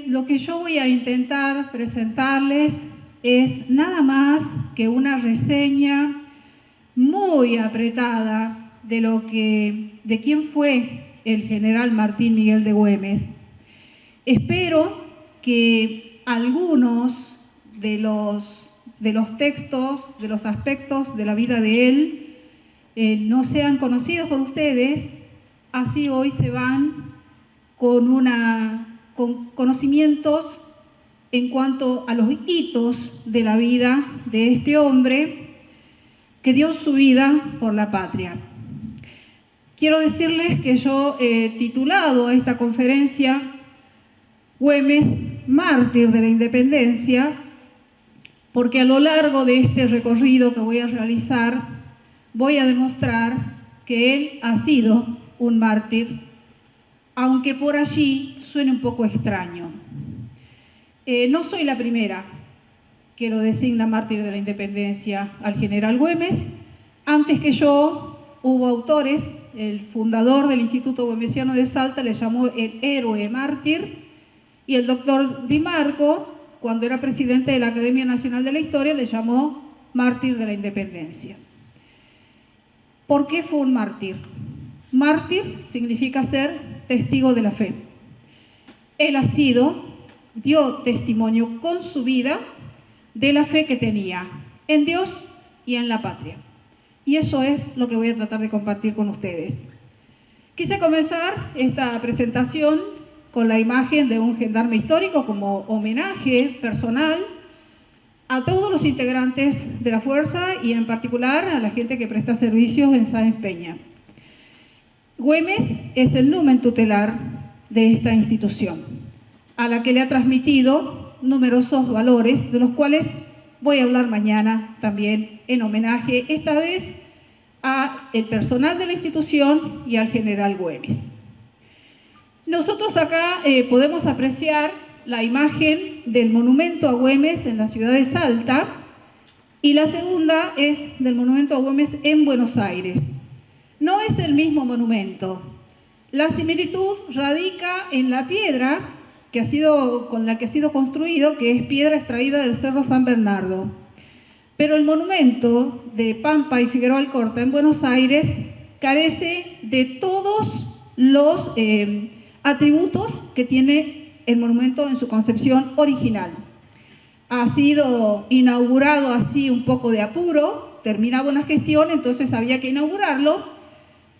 lo que yo voy a intentar presentarles es nada más que una reseña muy apretada de quién fue el general Martín Miguel de Güemes. Espero que algunos de los textos, de los aspectos de la vida de él, no sean conocidos por ustedes, así hoy se van con conocimientos en cuanto a los hitos de la vida de este hombre que dio su vida por la patria. Quiero decirles que yo he titulado a esta conferencia Güemes, mártir de la independencia, porque a lo largo de este recorrido que voy a realizar, voy a demostrar que él ha sido un mártir, aunque por allí suene un poco extraño. No soy la primera que lo designa mártir de la independencia al general Güemes. Antes que yo hubo autores, el fundador del Instituto Güemesiano de Salta le llamó el héroe mártir, y el doctor Di Marco, cuando era presidente de la Academia Nacional de la Historia, le llamó mártir de la independencia. ¿Por qué fue un mártir? Mártir significa ser testigo de la fe. Él dio testimonio con su vida de la fe que tenía en Dios y en la patria. Y eso es lo que voy a tratar de compartir con ustedes. Quise comenzar esta presentación con la imagen de un gendarme histórico como homenaje personal a todos los integrantes de la fuerza y en particular a la gente que presta servicios en Sáenz Peña. Güemes es el numen tutelar de esta institución, a la que le ha transmitido numerosos valores, de los cuales voy a hablar mañana también en homenaje, esta vez al personal de la institución y al general Güemes. Nosotros acá podemos apreciar la imagen del monumento a Güemes en la ciudad de Salta, y la segunda es del monumento a Güemes en Buenos Aires. No es el mismo monumento. La similitud radica en la piedra con la que ha sido construido, que es piedra extraída del Cerro San Bernardo. Pero el monumento de Pampa y Figueroa Alcorta en Buenos Aires carece de todos los atributos que tiene el monumento en su concepción original. Ha sido inaugurado así un poco de apuro, terminaba una gestión, entonces había que inaugurarlo,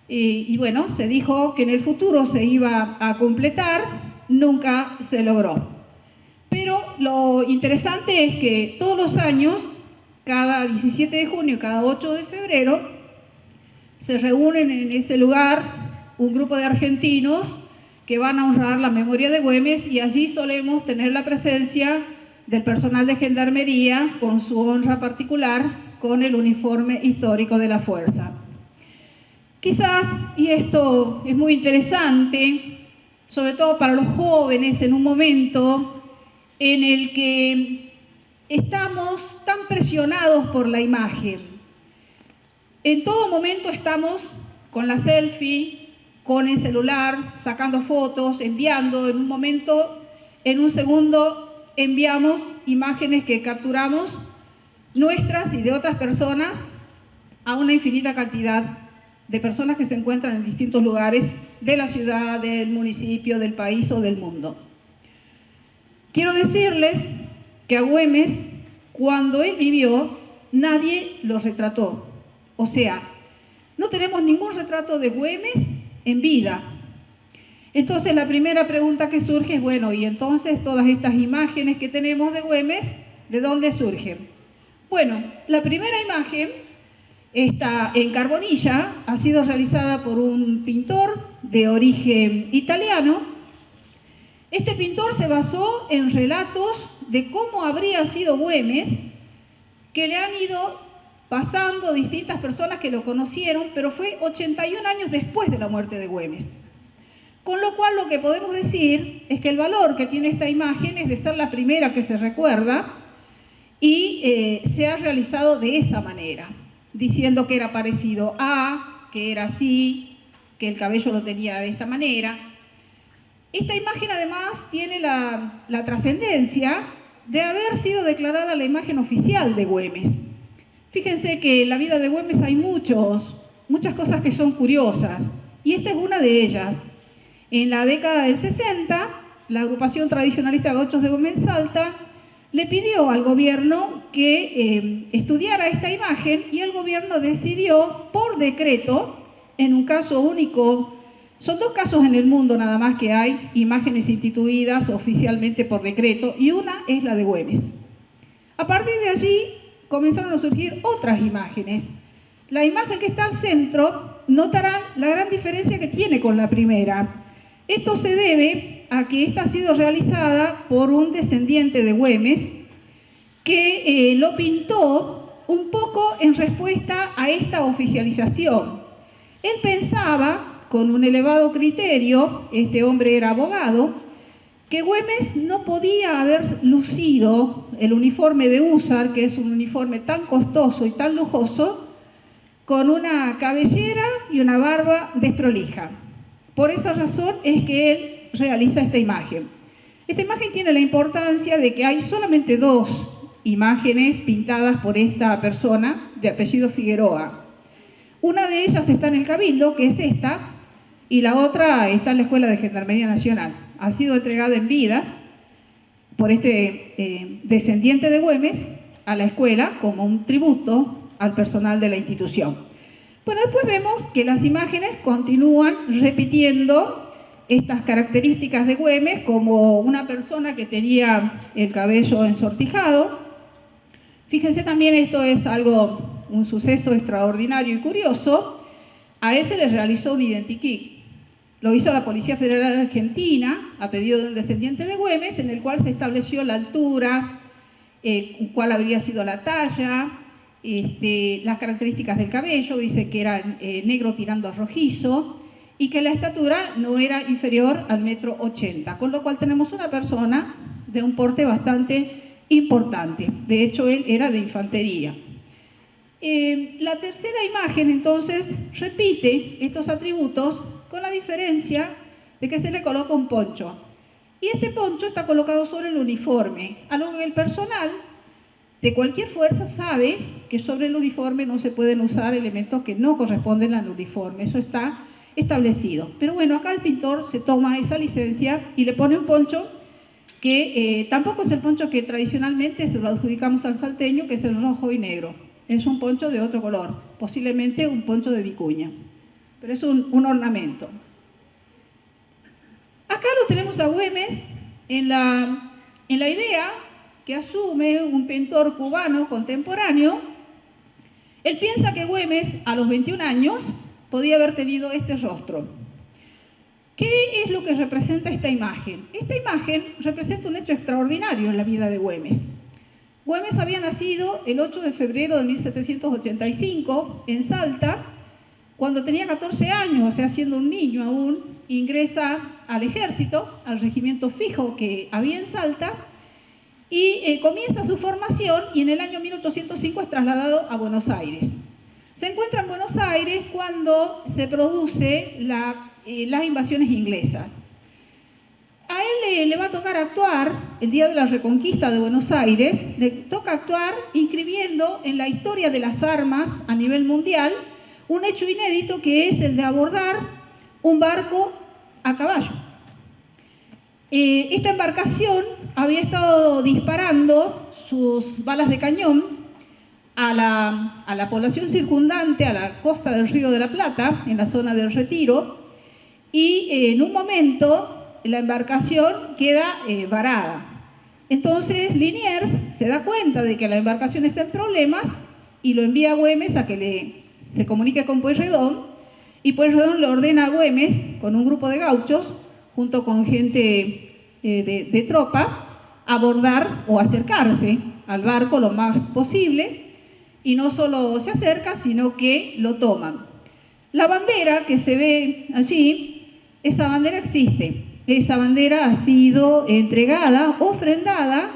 y bueno, se dijo que en el futuro se iba a completar, nunca se logró. Pero lo interesante es que todos los años, cada 17 de junio y cada 8 de febrero, se reúnen en ese lugar un grupo de argentinos que van a honrar la memoria de Güemes, y allí solemos tener la presencia del personal de gendarmería con su honra particular, con el uniforme histórico de la fuerza. Quizás, y esto es muy interesante, sobre todo para los jóvenes, en un momento en el que estamos tan presionados por la imagen. En todo momento estamos con la selfie, con el celular, sacando fotos, enviando, en un segundo enviamos imágenes que capturamos, nuestras y de otras personas, a una infinita cantidad de personas que se encuentran en distintos lugares de la ciudad, del municipio, del país o del mundo. Quiero decirles que a Güemes, cuando él vivió, nadie lo retrató. O sea, no tenemos ningún retrato de Güemes en vida. Entonces la primera pregunta que surge es, bueno, y entonces todas estas imágenes que tenemos de Güemes, ¿de dónde surgen? Bueno, la primera imagen está en Carbonilla, ha sido realizada por un pintor de origen italiano. Este pintor se basó en relatos de cómo habría sido Güemes, que le han ido pasando distintas personas que lo conocieron, pero fue 81 años después de la muerte de Güemes. Con lo cual lo que podemos decir es que el valor que tiene esta imagen es de ser la primera que se recuerda y se ha realizado de esa manera, diciendo que era parecido a, que era así, que el cabello lo tenía de esta manera. Esta imagen además tiene la trascendencia de haber sido declarada la imagen oficial de Güemes. Fíjense que en la vida de Güemes hay muchas cosas que son curiosas, y esta es una de ellas. En la década del 60, la agrupación tradicionalista Gauchos de Güemes Salta le pidió al gobierno que estudiara esta imagen, y el gobierno decidió por decreto, en un caso único. Son 2 casos en el mundo nada más que hay imágenes instituidas oficialmente por decreto, y una es la de Güemes. A partir de allí comenzaron a surgir otras imágenes. La imagen que está al centro, notarán la gran diferencia que tiene con la primera. Esto se debe a que esta ha sido realizada por un descendiente de Güemes que lo pintó un poco en respuesta a esta oficialización. Él pensaba, con un elevado criterio, este hombre era abogado, que Güemes no podía haber lucido el uniforme de húsar, que es un uniforme tan costoso y tan lujoso, con una cabellera y una barba desprolija. Por esa razón es que él realiza esta imagen. Esta imagen tiene la importancia de que hay solamente 2 imágenes pintadas por esta persona de apellido Figueroa. Una de ellas está en el Cabildo, que es esta, y la otra está en la Escuela de Gendarmería Nacional. Ha sido entregada en vida por este descendiente de Güemes a la escuela como un tributo al personal de la institución. Bueno, después vemos que las imágenes continúan repitiendo estas características de Güemes, como una persona que tenía el cabello ensortijado. Fíjense también, esto es un suceso extraordinario y curioso. A él se le realizó un identikit. Lo hizo la Policía Federal Argentina a pedido del descendiente de Güemes, en el cual se estableció la altura, cuál habría sido la talla, las características del cabello. Dice que era negro tirando a rojizo y que la estatura no era inferior al 1,80 m, con lo cual tenemos una persona de un porte bastante importante. De hecho, él era de infantería. La tercera imagen, entonces, repite estos atributos con la diferencia de que se le coloca un poncho. Y este poncho está colocado sobre el uniforme, algo que el personal de cualquier fuerza sabe que sobre el uniforme no se pueden usar elementos que no corresponden al uniforme. Eso está establecido. Pero bueno, acá el pintor se toma esa licencia y le pone un poncho que tampoco es el poncho que tradicionalmente se lo adjudicamos al salteño, que es el rojo y negro. Es un poncho de otro color, posiblemente un poncho de vicuña, pero es un ornamento. Acá lo tenemos a Güemes en la idea que asume un pintor cubano contemporáneo. Él piensa que Güemes, a los 21 años, podía haber tenido este rostro. ¿Qué es lo que representa esta imagen? Esta imagen representa un hecho extraordinario en la vida de Güemes. Güemes había nacido el 8 de febrero de 1785 en Salta. Cuando tenía 14 años, o sea, siendo un niño aún, ingresa al ejército, al regimiento fijo que había en Salta, y comienza su formación, y en el año 1805 es trasladado a Buenos Aires. Se encuentra en Buenos Aires cuando se produce las invasiones inglesas. A él le va a tocar actuar el día de la Reconquista de Buenos Aires, le toca actuar inscribiendo en la historia de las armas a nivel mundial un hecho inédito, que es el de abordar un barco a caballo. Esta embarcación había estado disparando sus balas de cañón a la población circundante, a la costa del Río de la Plata, en la zona del Retiro, y en un momento la embarcación queda varada. Entonces Liniers se da cuenta de que la embarcación está en problemas y lo envía a Güemes a que se comunique con Pueyrredón, y Pueyrredón le ordena a Güemes, con un grupo de gauchos, junto con gente de tropa, abordar o acercarse al barco lo más posible, y no solo se acerca, sino que lo toman. La bandera que se ve allí, esa bandera existe. Esa bandera ha sido entregada, ofrendada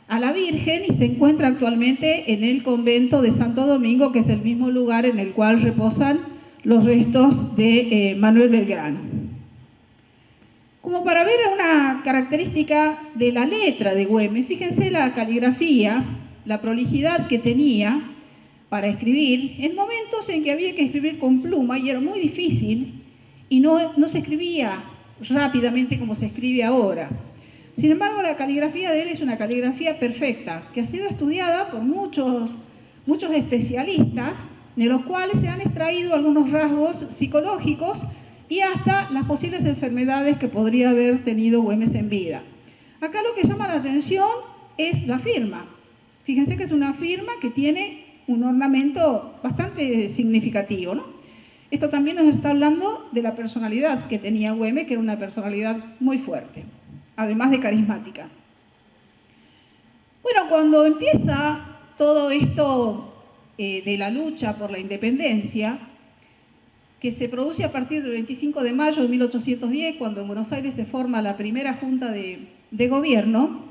a la Virgen, y se encuentra actualmente en el convento de Santo Domingo, que es el mismo lugar en el cual reposan los restos de Manuel Belgrano. Como para ver una característica de la letra de Güemes, fíjense la caligrafía, la prolijidad que tenía para escribir, en momentos en que había que escribir con pluma y era muy difícil y no se escribía rápidamente como se escribe ahora. Sin embargo, la caligrafía de él es una caligrafía perfecta, que ha sido estudiada por muchos especialistas, de los cuales se han extraído algunos rasgos psicológicos y hasta las posibles enfermedades que podría haber tenido Güemes en vida. Acá lo que llama la atención es la firma. Fíjense que es una firma que tiene un ornamento bastante significativo, ¿no? Esto también nos está hablando de la personalidad que tenía Güemes, que era una personalidad muy fuerte, además de carismática. Bueno, cuando empieza todo esto de la lucha por la independencia, que se produce a partir del 25 de mayo de 1810, cuando en Buenos Aires se forma la primera junta de gobierno,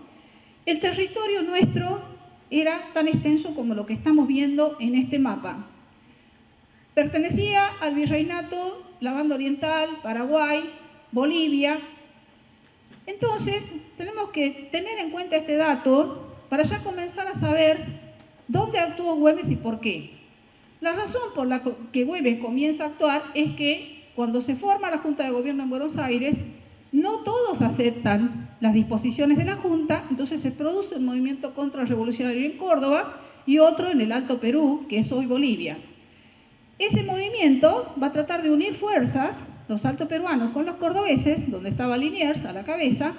el territorio nuestro era tan extenso como lo que estamos viendo en este mapa. Pertenecía al virreinato, la Banda Oriental, Paraguay, Bolivia. Entonces, tenemos que tener en cuenta este dato para ya comenzar a saber dónde actuó Güemes y por qué. La razón por la que Güemes comienza a actuar es que cuando se forma la Junta de Gobierno en Buenos Aires, no todos aceptan las disposiciones de la Junta, entonces se produce un movimiento contrarrevolucionario en Córdoba y otro en el Alto Perú, que es hoy Bolivia. Ese movimiento va a tratar de unir fuerzas, los altoperuanos con los cordobeses, donde estaba Liniers a la cabeza,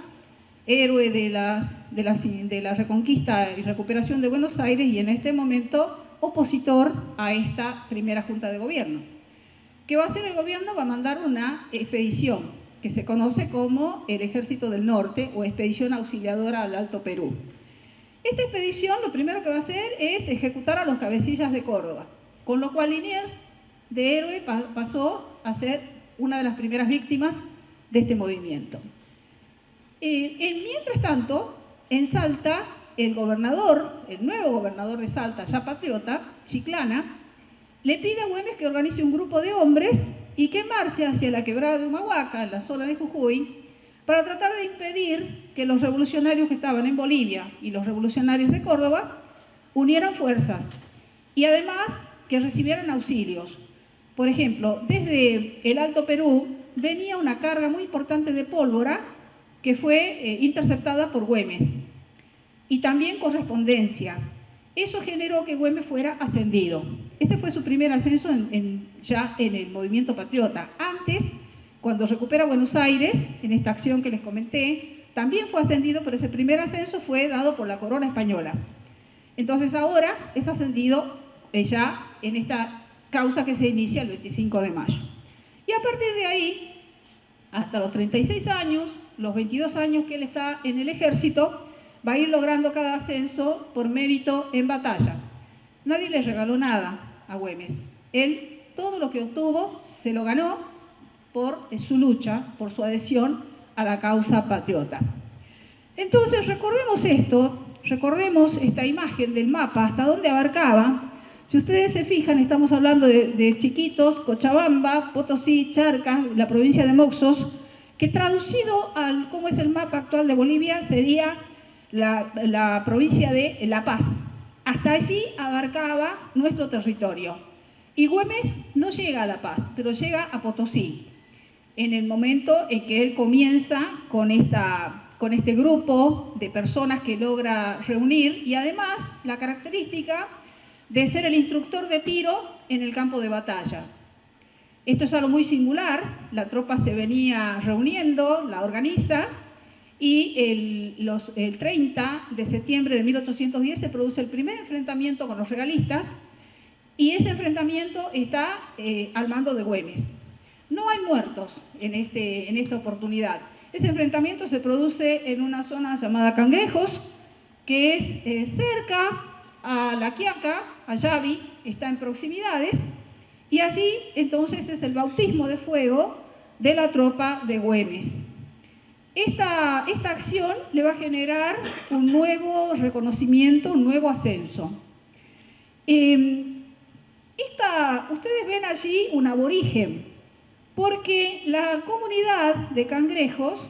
héroe de la reconquista y recuperación de Buenos Aires y en este momento opositor a esta primera Junta de Gobierno. ¿Qué va a hacer el gobierno? Va a mandar una expedición que se conoce como el Ejército del Norte o Expedición Auxiliadora al Alto Perú. Esta expedición lo primero que va a hacer es ejecutar a los cabecillas de Córdoba, con lo cual Liniers, de héroe, pasó a ser una de las primeras víctimas de este movimiento. Mientras tanto, en Salta, el nuevo gobernador de Salta, ya patriota, Chiclana, le pide a Güemes que organice un grupo de hombres y que marche hacia la quebrada de Humahuaca, en la zona de Jujuy, para tratar de impedir que los revolucionarios que estaban en Bolivia y los revolucionarios de Córdoba unieran fuerzas y además que recibieran auxilios. Por ejemplo, desde el Alto Perú venía una carga muy importante de pólvora que fue interceptada por Güemes y también correspondencia. Eso generó que Güemes fuera ascendido. Este fue su primer ascenso ya en el movimiento patriota. Antes, cuando recupera Buenos Aires, en esta acción que les comenté, también fue ascendido, pero ese primer ascenso fue dado por la corona española. Entonces ahora es ascendido ya en esta causa que se inicia el 25 de mayo. Y a partir de ahí, hasta los 36 años, los 22 años que él está en el ejército, va a ir logrando cada ascenso por mérito en batalla. Nadie le regaló nada a Güemes. Él, todo lo que obtuvo, se lo ganó por su lucha, por su adhesión a la causa patriota. Entonces, recordemos esto, recordemos esta imagen del mapa, hasta dónde abarcaba. Si ustedes se fijan, estamos hablando de Chiquitos, Cochabamba, Potosí, Charcas, la provincia de Moxos, que traducido al cómo es el mapa actual de Bolivia sería la provincia de La Paz. Hasta allí abarcaba nuestro territorio. Y Güemes no llega a La Paz, pero llega a Potosí, en el momento en que él comienza con este grupo de personas que logra reunir y además la característica de ser el instructor de tiro en el campo de batalla. Esto es algo muy singular, la tropa se venía reuniendo, la organiza, y el 30 de septiembre de 1810 se produce el primer enfrentamiento con los realistas y ese enfrentamiento está al mando de Güemes. No hay muertos en esta oportunidad. Ese enfrentamiento se produce en una zona llamada Cangrejos, que es cerca a La Quiaca, a Yavi, está en proximidades, y allí entonces es el bautismo de fuego de la tropa de Güemes. Esta acción le va a generar un nuevo reconocimiento, un nuevo ascenso. Ustedes ven allí un aborigen, porque la comunidad de Cangrejos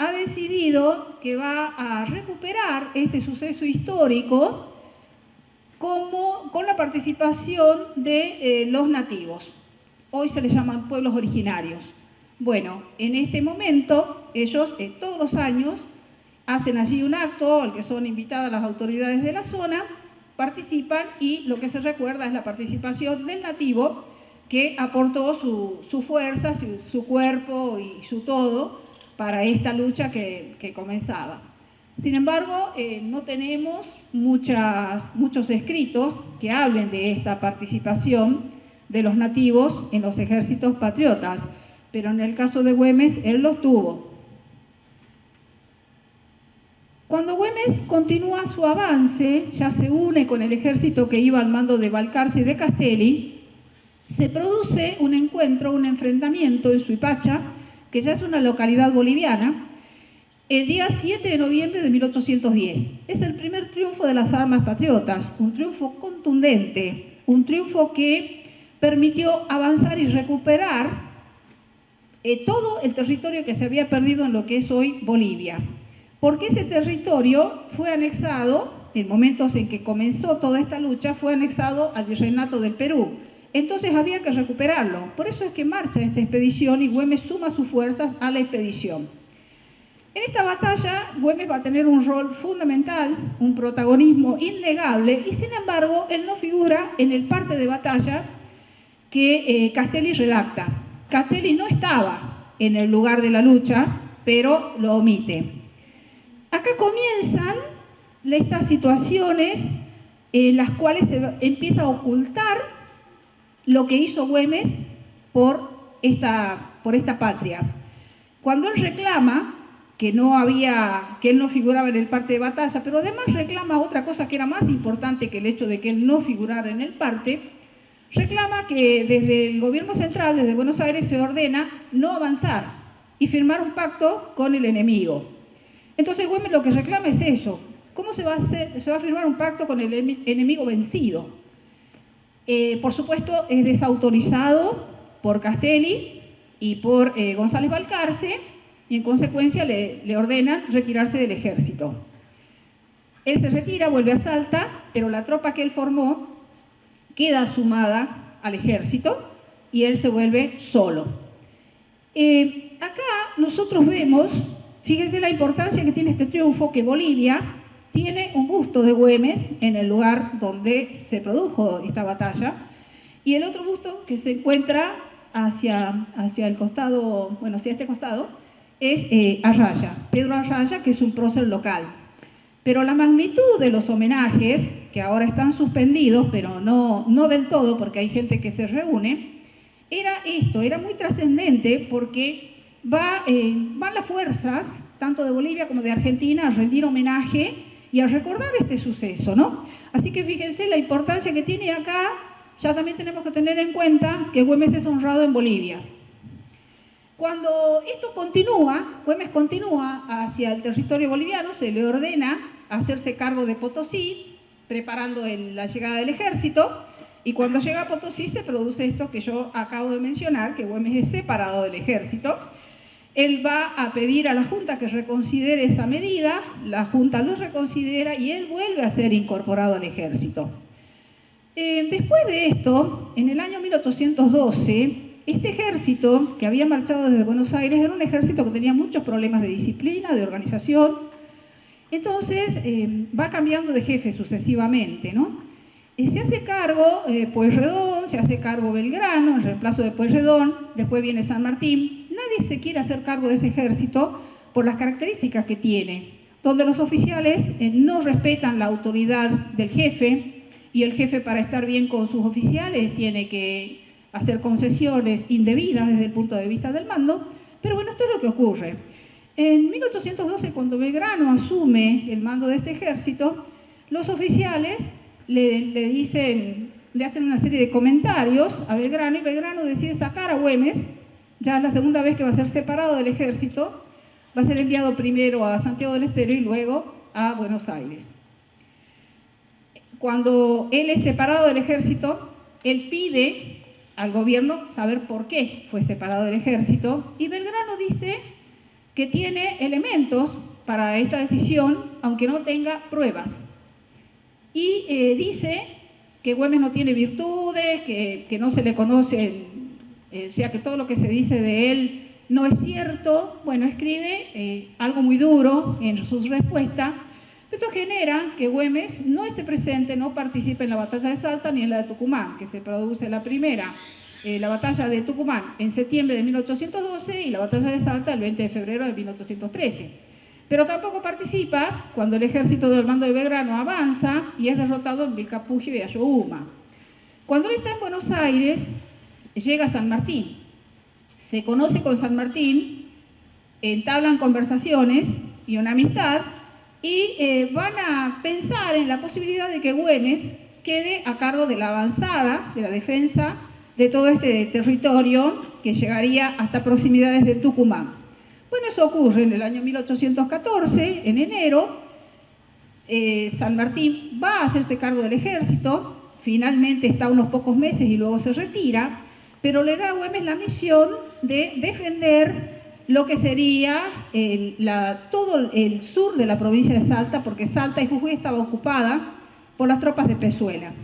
ha decidido que va a recuperar este suceso histórico con la participación de los nativos. Hoy se les llaman pueblos originarios. Bueno, en este momento ellos todos los años hacen allí un acto al que son invitadas las autoridades de la zona, participan y lo que se recuerda es la participación del nativo que aportó su fuerza, su cuerpo y su todo para esta lucha que comenzaba. Sin embargo, no tenemos muchos escritos que hablen de esta participación de los nativos en los ejércitos patriotas, pero en el caso de Güemes, él los tuvo. Cuando Güemes continúa su avance, ya se une con el ejército que iba al mando de Balcarce y de Castelli, se produce un encuentro, un enfrentamiento en Suipacha, que ya es una localidad boliviana, el día 7 de noviembre de 1810. Es el primer triunfo de las armas patriotas, un triunfo contundente, un triunfo que permitió avanzar y recuperar todo el territorio que se había perdido en lo que es hoy Bolivia. Porque ese territorio fue anexado, en momentos en que comenzó toda esta lucha, fue anexado al virreinato del Perú. Entonces había que recuperarlo. Por eso es que marcha esta expedición y Güemes suma sus fuerzas a la expedición. En esta batalla, Güemes va a tener un rol fundamental, un protagonismo innegable, y sin embargo, él no figura en el parte de batalla que Castelli redacta. Castelli no estaba en el lugar de la lucha, pero lo omite. Acá comienzan estas situaciones en las cuales se empieza a ocultar lo que hizo Güemes por esta patria. Cuando él reclama que él no figuraba en el parte de batalla, pero además reclama otra cosa que era más importante que el hecho de que él no figurara en el parte, reclama que desde el gobierno central, desde Buenos Aires, se ordena no avanzar y firmar un pacto con el enemigo. Entonces Güemes lo que reclama es eso. ¿Cómo se va a firmar un pacto con el enemigo vencido? Por supuesto, es desautorizado por Castelli y por González Balcarce, y en consecuencia le ordenan retirarse del ejército. Él se retira, vuelve a Salta, pero la tropa que él formó queda sumada al ejército y él se vuelve solo. Acá nosotros vemos, fíjense la importancia que tiene este triunfo, que Bolivia tiene un busto de Güemes en el lugar donde se produjo esta batalla, y el otro busto que se encuentra hacia el costado, bueno, hacia este costado, es Arraya, Pedro Arraya, que es un prócer local. Pero la magnitud de los homenajes, que ahora están suspendidos, pero no del todo, porque hay gente que se reúne, era muy trascendente, porque van las fuerzas, tanto de Bolivia como de Argentina, a rendir homenaje y a recordar este suceso, ¿no? Así que fíjense la importancia que tiene acá. Ya también tenemos que tener en cuenta que Güemes es honrado en Bolivia. Cuando esto continúa, Güemes continúa hacia el territorio boliviano, se le ordena hacerse cargo de Potosí, preparando la llegada del ejército, y cuando llega a Potosí se produce esto que yo acabo de mencionar, que Güemes es separado del ejército. Él va a pedir a la Junta que reconsidere esa medida, la Junta lo reconsidera y él vuelve a ser incorporado al ejército. Después de esto, en el año 1812, este ejército que había marchado desde Buenos Aires era un ejército que tenía muchos problemas de disciplina, de organización. Entonces va cambiando de jefe sucesivamente, ¿no? Se hace cargo Pueyrredón, se hace cargo Belgrano, en reemplazo de Pueyrredón, después viene San Martín. Nadie se quiere hacer cargo de ese ejército por las características que tiene, donde los oficiales no respetan la autoridad del jefe, y el jefe, para estar bien con sus oficiales, tiene que hacer concesiones indebidas desde el punto de vista del mando. Pero bueno, esto es lo que ocurre. En 1812, cuando Belgrano asume el mando de este ejército, los oficiales le hacen una serie de comentarios a Belgrano, y Belgrano decide sacar a Güemes. Ya es la segunda vez que va a ser separado del ejército, va a ser enviado primero a Santiago del Estero y luego a Buenos Aires. Cuando él es separado del ejército, él pide al gobierno saber por qué fue separado del ejército, y Belgrano dice que tiene elementos para esta decisión, aunque no tenga pruebas. Y dice que Güemes no tiene virtudes, que no se le conoce, o sea, que todo lo que se dice de él no es cierto. Bueno, escribe algo muy duro en su respuesta. Esto genera que Güemes no esté presente, no participe en la batalla de Salta ni en la de Tucumán, que se produce la primera, la batalla de Tucumán en septiembre de 1812 y la batalla de Salta el 20 de febrero de 1813. Pero tampoco participa cuando el ejército del mando de Belgrano avanza y es derrotado en Vilcapugio y Ayohuma. Cuando él está en Buenos Aires, llega a San Martín. Se conoce con San Martín, entablan conversaciones y una amistad, y van a pensar en la posibilidad de que Güemes quede a cargo de la avanzada, de la defensa de todo este territorio que llegaría hasta proximidades de Tucumán. Bueno, eso ocurre en el año 1814, en enero. San Martín va a hacerse cargo del ejército, finalmente está unos pocos meses y luego se retira, pero le da a Güemes la misión de defender lo que sería todo el sur de la provincia de Salta, porque Salta y Jujuy estaba ocupada por las tropas de Pezuela.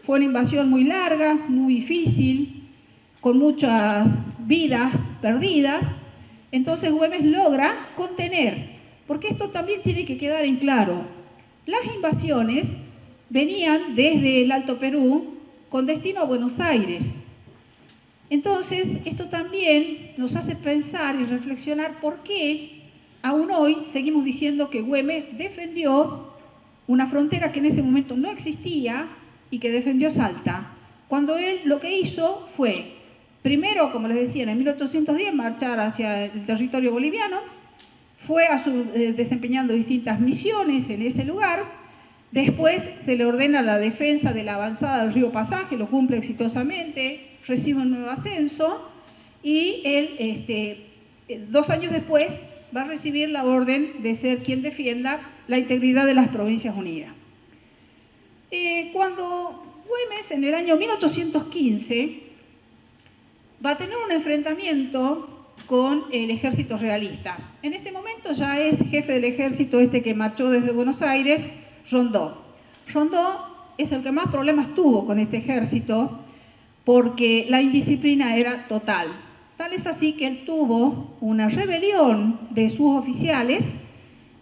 Fue una invasión muy larga, muy difícil, con muchas vidas perdidas. Entonces Güemes logra contener, porque esto también tiene que quedar en claro. Las invasiones venían desde el Alto Perú con destino a Buenos Aires. Entonces, esto también nos hace pensar y reflexionar por qué aún hoy seguimos diciendo que Güemes defendió una frontera que en ese momento no existía y que defendió Salta, cuando él lo que hizo fue, primero, como les decía, en 1810 marchar hacia el territorio boliviano, fue desempeñando distintas misiones en ese lugar. Después se le ordena la defensa de la avanzada del río Pasaje, lo cumple exitosamente, recibe un nuevo ascenso y él, 2 años después, va a recibir la orden de ser quien defienda la integridad de las Provincias Unidas. Cuando Güemes, en el año 1815, va a tener un enfrentamiento con el ejército realista. En este momento ya es jefe del ejército que marchó desde Buenos Aires, Rondó. Rondó es el que más problemas tuvo con este ejército porque la indisciplina era total. Tal es así que él tuvo una rebelión de sus oficiales,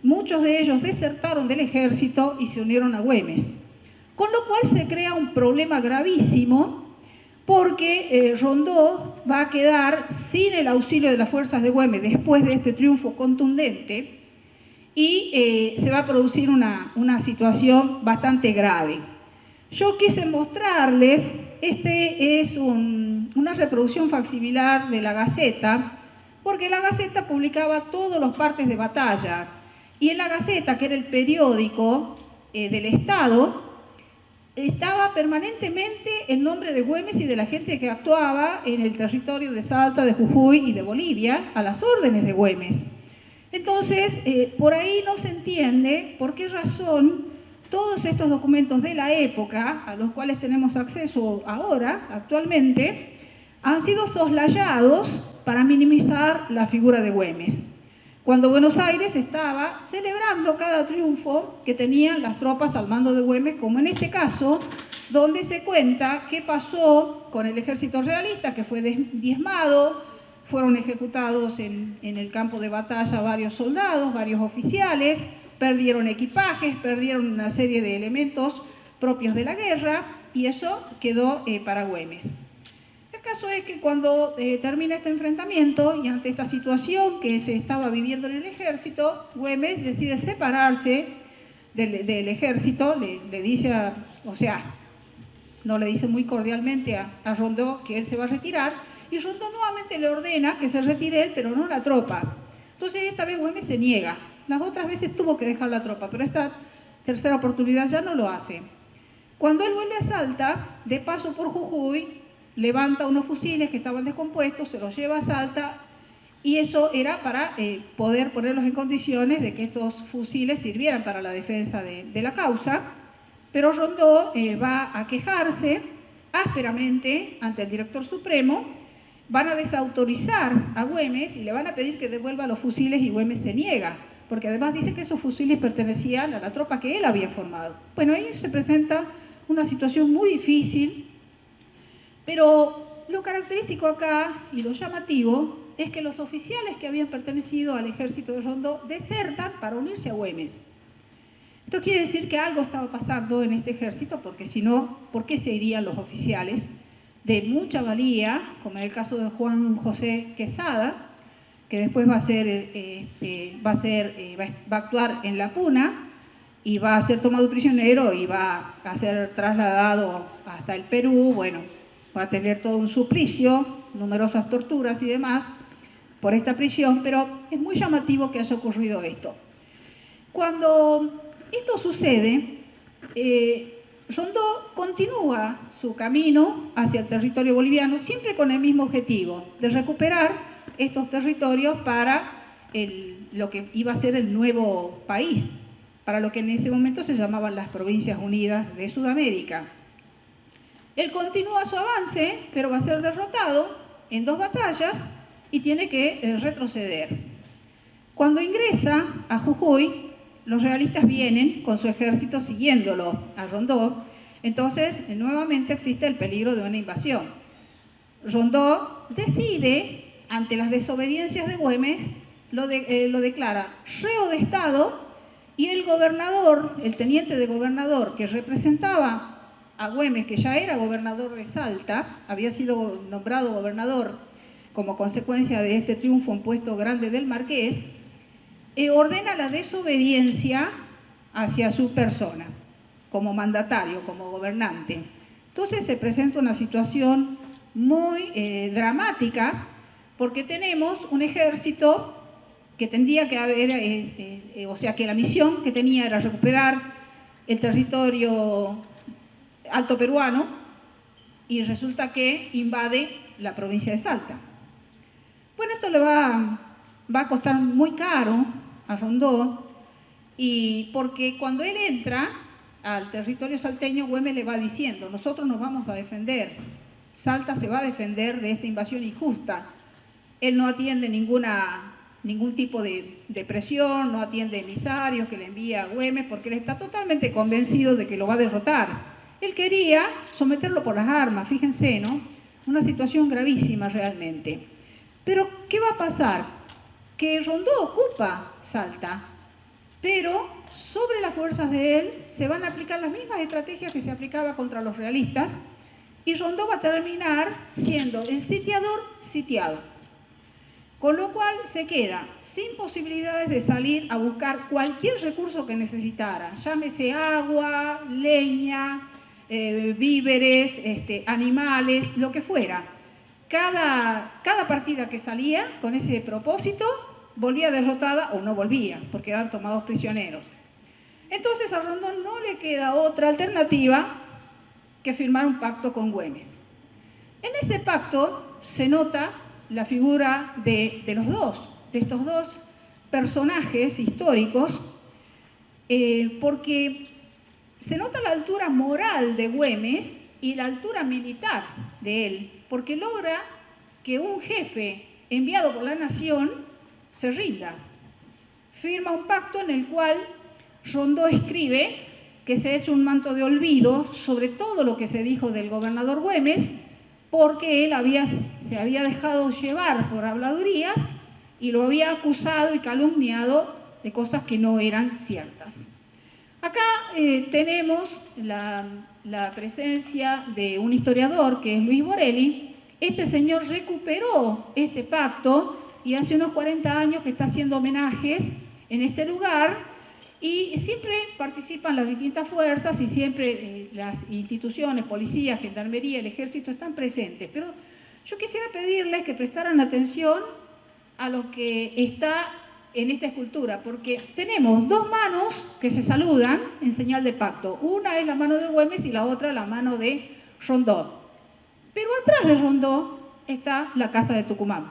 muchos de ellos desertaron del ejército y se unieron a Güemes. Con lo cual se crea un problema gravísimo porque Rondó va a quedar sin el auxilio de las fuerzas de Güemes después de este triunfo contundente y se va a producir una situación bastante grave. Yo quise mostrarles, es una reproducción facsimilar de la Gaceta, porque la Gaceta publicaba todos los partes de batalla, y en la Gaceta, que era el periódico del Estado, estaba permanentemente el nombre de Güemes y de la gente que actuaba en el territorio de Salta, de Jujuy y de Bolivia, a las órdenes de Güemes. Entonces, por ahí no se entiende por qué razón todos estos documentos de la época, a los cuales tenemos acceso ahora, actualmente, han sido soslayados para minimizar la figura de Güemes. Cuando Buenos Aires estaba celebrando cada triunfo que tenían las tropas al mando de Güemes, como en este caso, donde se cuenta qué pasó con el ejército realista, que fue diezmado, fueron ejecutados en el campo de batalla varios soldados, varios oficiales, perdieron equipajes, perdieron una serie de elementos propios de la guerra y eso quedó para Güemes. El caso es que cuando termina este enfrentamiento y ante esta situación que se estaba viviendo en el ejército, Güemes decide separarse del ejército, le dice, no le dice muy cordialmente a Rondó que él se va a retirar, y Rondó nuevamente le ordena que se retire él, pero no la tropa. Entonces esta vez Güemes se niega. Las otras veces tuvo que dejar la tropa, pero esta tercera oportunidad ya no lo hace. Cuando él vuelve a Salta, de paso por Jujuy, levanta unos fusiles que estaban descompuestos, se los lleva a Salta, y eso era para poder ponerlos en condiciones de que estos fusiles sirvieran para la defensa de la causa. Pero Rondó va a quejarse ásperamente ante el director supremo van a desautorizar a Güemes y le van a pedir que devuelva los fusiles y Güemes se niega, porque además dice que esos fusiles pertenecían a la tropa que él había formado. Bueno, ahí se presenta una situación muy difícil, pero lo característico acá y lo llamativo es que los oficiales que habían pertenecido al ejército de Rondó desertan para unirse a Güemes. Esto quiere decir que algo estaba pasando en este ejército, porque si no, ¿por qué se irían los oficiales de mucha valía, como en el caso de Juan José Quesada, que después va a actuar en La Puna y va a ser tomado prisionero y va a ser trasladado hasta el Perú? Bueno, va a tener todo un suplicio, numerosas torturas y demás por esta prisión, pero es muy llamativo que haya ocurrido esto. Cuando esto sucede, Rondó continúa su camino hacia el territorio boliviano, siempre con el mismo objetivo, de recuperar estos territorios para lo que iba a ser el nuevo país, para lo que en ese momento se llamaban las Provincias Unidas de Sudamérica. Él continúa su avance, pero va a ser derrotado en 2 batallas y tiene que retroceder. Cuando ingresa a Jujuy, los realistas vienen con su ejército siguiéndolo a Rondó, entonces nuevamente existe el peligro de una invasión. Rondó decide, ante las desobediencias de Güemes, lo declara reo de Estado, y el gobernador, el teniente de gobernador que representaba a Güemes, que ya era gobernador de Salta, había sido nombrado gobernador como consecuencia de este triunfo en Puesto Grande del Marqués, ordena la desobediencia hacia su persona, como mandatario, como gobernante. Entonces se presenta una situación muy dramática, porque tenemos un ejército que tendría que haber, o sea que la misión que tenía era recuperar el territorio alto peruano, y resulta que invade la provincia de Salta. Bueno, esto le va a costar muy caro a Rondó, y porque cuando él entra al territorio salteño, Güemes le va diciendo: nosotros nos vamos a defender, Salta se va a defender de esta invasión injusta. Él no atiende ningún tipo de presión, no atiende emisarios que le envía a Güemes, porque él está totalmente convencido de que lo va a derrotar. Él quería someterlo por las armas, fíjense, ¿no? Una situación gravísima realmente. Pero, ¿qué va a pasar? Que Rondó ocupa Salta, pero sobre las fuerzas de él se van a aplicar las mismas estrategias que se aplicaba contra los realistas, y Rondó va a terminar siendo el sitiador sitiado. Con lo cual se queda sin posibilidades de salir a buscar cualquier recurso que necesitara, llámese agua, leña, víveres, animales, lo que fuera. Cada partida que salía con ese propósito volvía derrotada o no volvía, porque eran tomados prisioneros. Entonces a Rondó no le queda otra alternativa que firmar un pacto con Güemes. En ese pacto se nota la figura de estos dos personajes históricos, porque se nota la altura moral de Güemes y la altura militar de él, porque logra que un jefe enviado por la nación se rinda. Firma un pacto en el cual Rondó escribe que se ha hecho un manto de olvido sobre todo lo que se dijo del gobernador Güemes, porque él se había dejado llevar por habladurías y lo había acusado y calumniado de cosas que no eran ciertas. Acá tenemos la presencia de un historiador que es Luis Borelli. Este señor recuperó este pacto y hace unos 40 años que está haciendo homenajes en este lugar, y siempre participan las distintas fuerzas y siempre las instituciones, policía, gendarmería, el ejército están presentes. Pero yo quisiera pedirles que prestaran atención a lo que está en esta escultura, porque tenemos 2 manos que se saludan en señal de pacto. Una es la mano de Güemes y la otra la mano de Rondó. Pero atrás de Rondó está la Casa de Tucumán.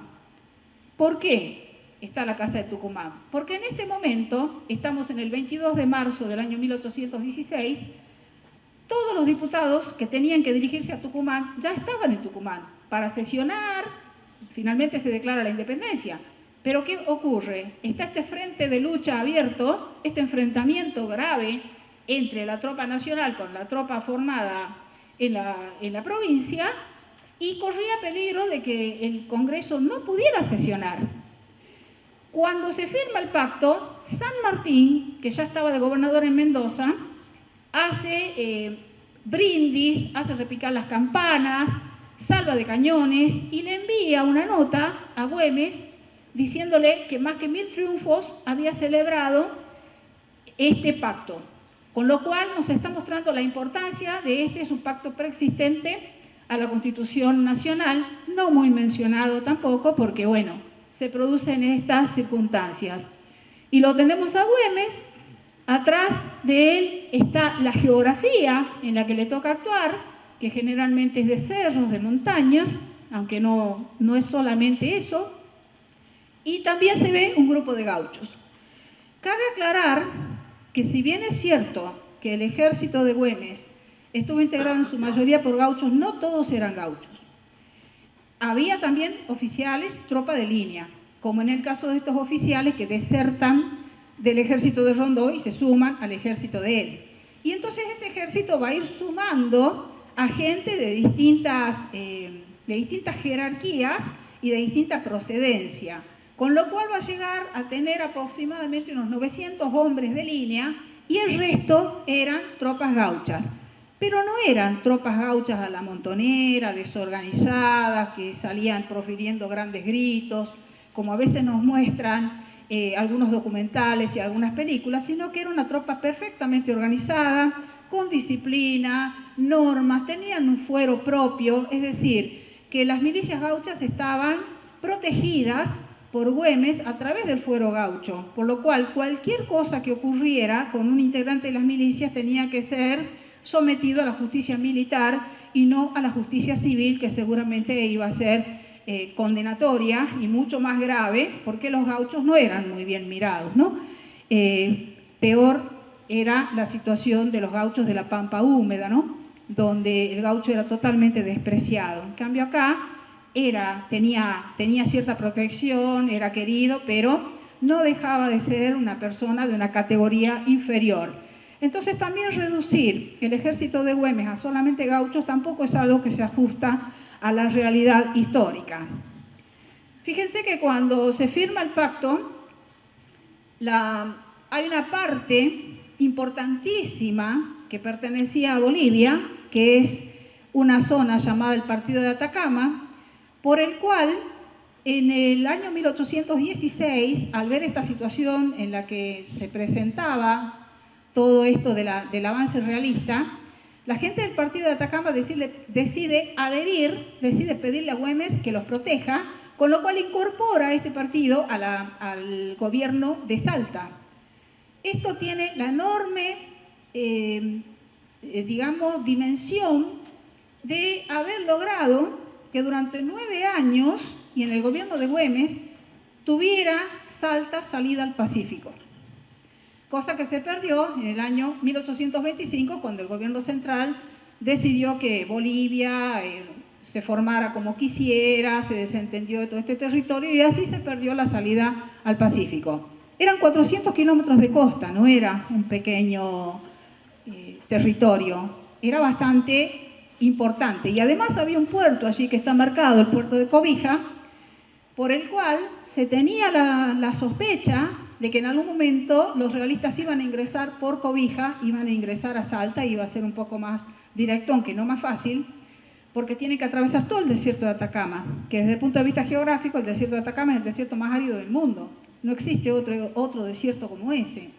¿Por qué está la Casa de Tucumán? Porque en este momento, estamos en el 22 de marzo del año 1816, todos los diputados que tenían que dirigirse a Tucumán ya estaban en Tucumán para sesionar finalmente se declara la independencia. Pero ¿qué ocurre? Está este frente de lucha abierto, este enfrentamiento grave entre la tropa nacional con la tropa formada en la provincia, y corría peligro de que el Congreso no pudiera sesionar. Cuando se firma el pacto, San Martín, que ya estaba de gobernador en Mendoza, hace brindis, hace repicar las campanas, salva de cañones y le envía una nota a Güemes diciéndole que más que 1000 triunfos había celebrado este pacto. Con lo cual nos está mostrando la importancia de es un pacto preexistente a la Constitución Nacional, no muy mencionado tampoco porque, bueno, se producen estas circunstancias. Y lo tenemos a Güemes, atrás de él está la geografía en la que le toca actuar, que generalmente es de cerros, de montañas, aunque no es solamente eso, y también se ve un grupo de gauchos. Cabe aclarar que si bien es cierto que el ejército de Güemes estuvo integrado en su mayoría por gauchos, no todos eran gauchos. Había también oficiales, tropa de línea, como en el caso de estos oficiales que desertan del ejército de Rondó y se suman al ejército de él. Y entonces ese ejército va a ir sumando a gente de distintas jerarquías y de distinta procedencia, con lo cual va a llegar a tener aproximadamente unos 900 hombres de línea y el resto eran tropas gauchas. Pero no eran tropas gauchas a la montonera, desorganizadas, que salían profiriendo grandes gritos, como a veces nos muestran algunos documentales y algunas películas, sino que era una tropa perfectamente organizada, con disciplina, normas, tenían un fuero propio, es decir, que las milicias gauchas estaban protegidas por Güemes a través del fuero gaucho, por lo cual cualquier cosa que ocurriera con un integrante de las milicias tenía que ser sometido a la justicia militar y no a la justicia civil, que seguramente iba a ser condenatoria y mucho más grave, porque los gauchos no eran muy bien mirados, ¿no? Peor era la situación de los gauchos de la Pampa Húmeda, ¿no? Donde el gaucho era totalmente despreciado. En cambio acá tenía cierta protección, era querido, pero no dejaba de ser una persona de una categoría inferior. Entonces también reducir el ejército de Güemes a solamente gauchos tampoco es algo que se ajusta a la realidad histórica. Fíjense que cuando se firma el pacto, hay una parte importantísima que pertenecía a Bolivia, que es una zona llamada el Partido de Atacama, por el cual en el año 1816, al ver esta situación en la que se presentaba todo esto del avance realista, la gente del Partido de Atacama decide pedirle a Güemes que los proteja, con lo cual incorpora a este partido al gobierno de Salta. Esto tiene la enorme, dimensión de haber logrado que durante 9 años, y en el gobierno de Güemes, tuviera Salta salida al Pacífico. Cosa que se perdió en el año 1825, cuando el gobierno central decidió que Bolivia se formara como quisiera, se desentendió de todo este territorio y así se perdió la salida al Pacífico. Eran 400 kilómetros de costa, no era un pequeño territorio, era bastante importante. Y además había un puerto allí que está marcado, el puerto de Cobija, por el cual se tenía la sospecha de que en algún momento los realistas iban a ingresar por Cobija, iban a ingresar a Salta, iba a ser un poco más directo, aunque no más fácil, porque tienen que atravesar todo el desierto de Atacama, que desde el punto de vista geográfico el desierto de Atacama es el desierto más árido del mundo. No existe otro desierto como ese.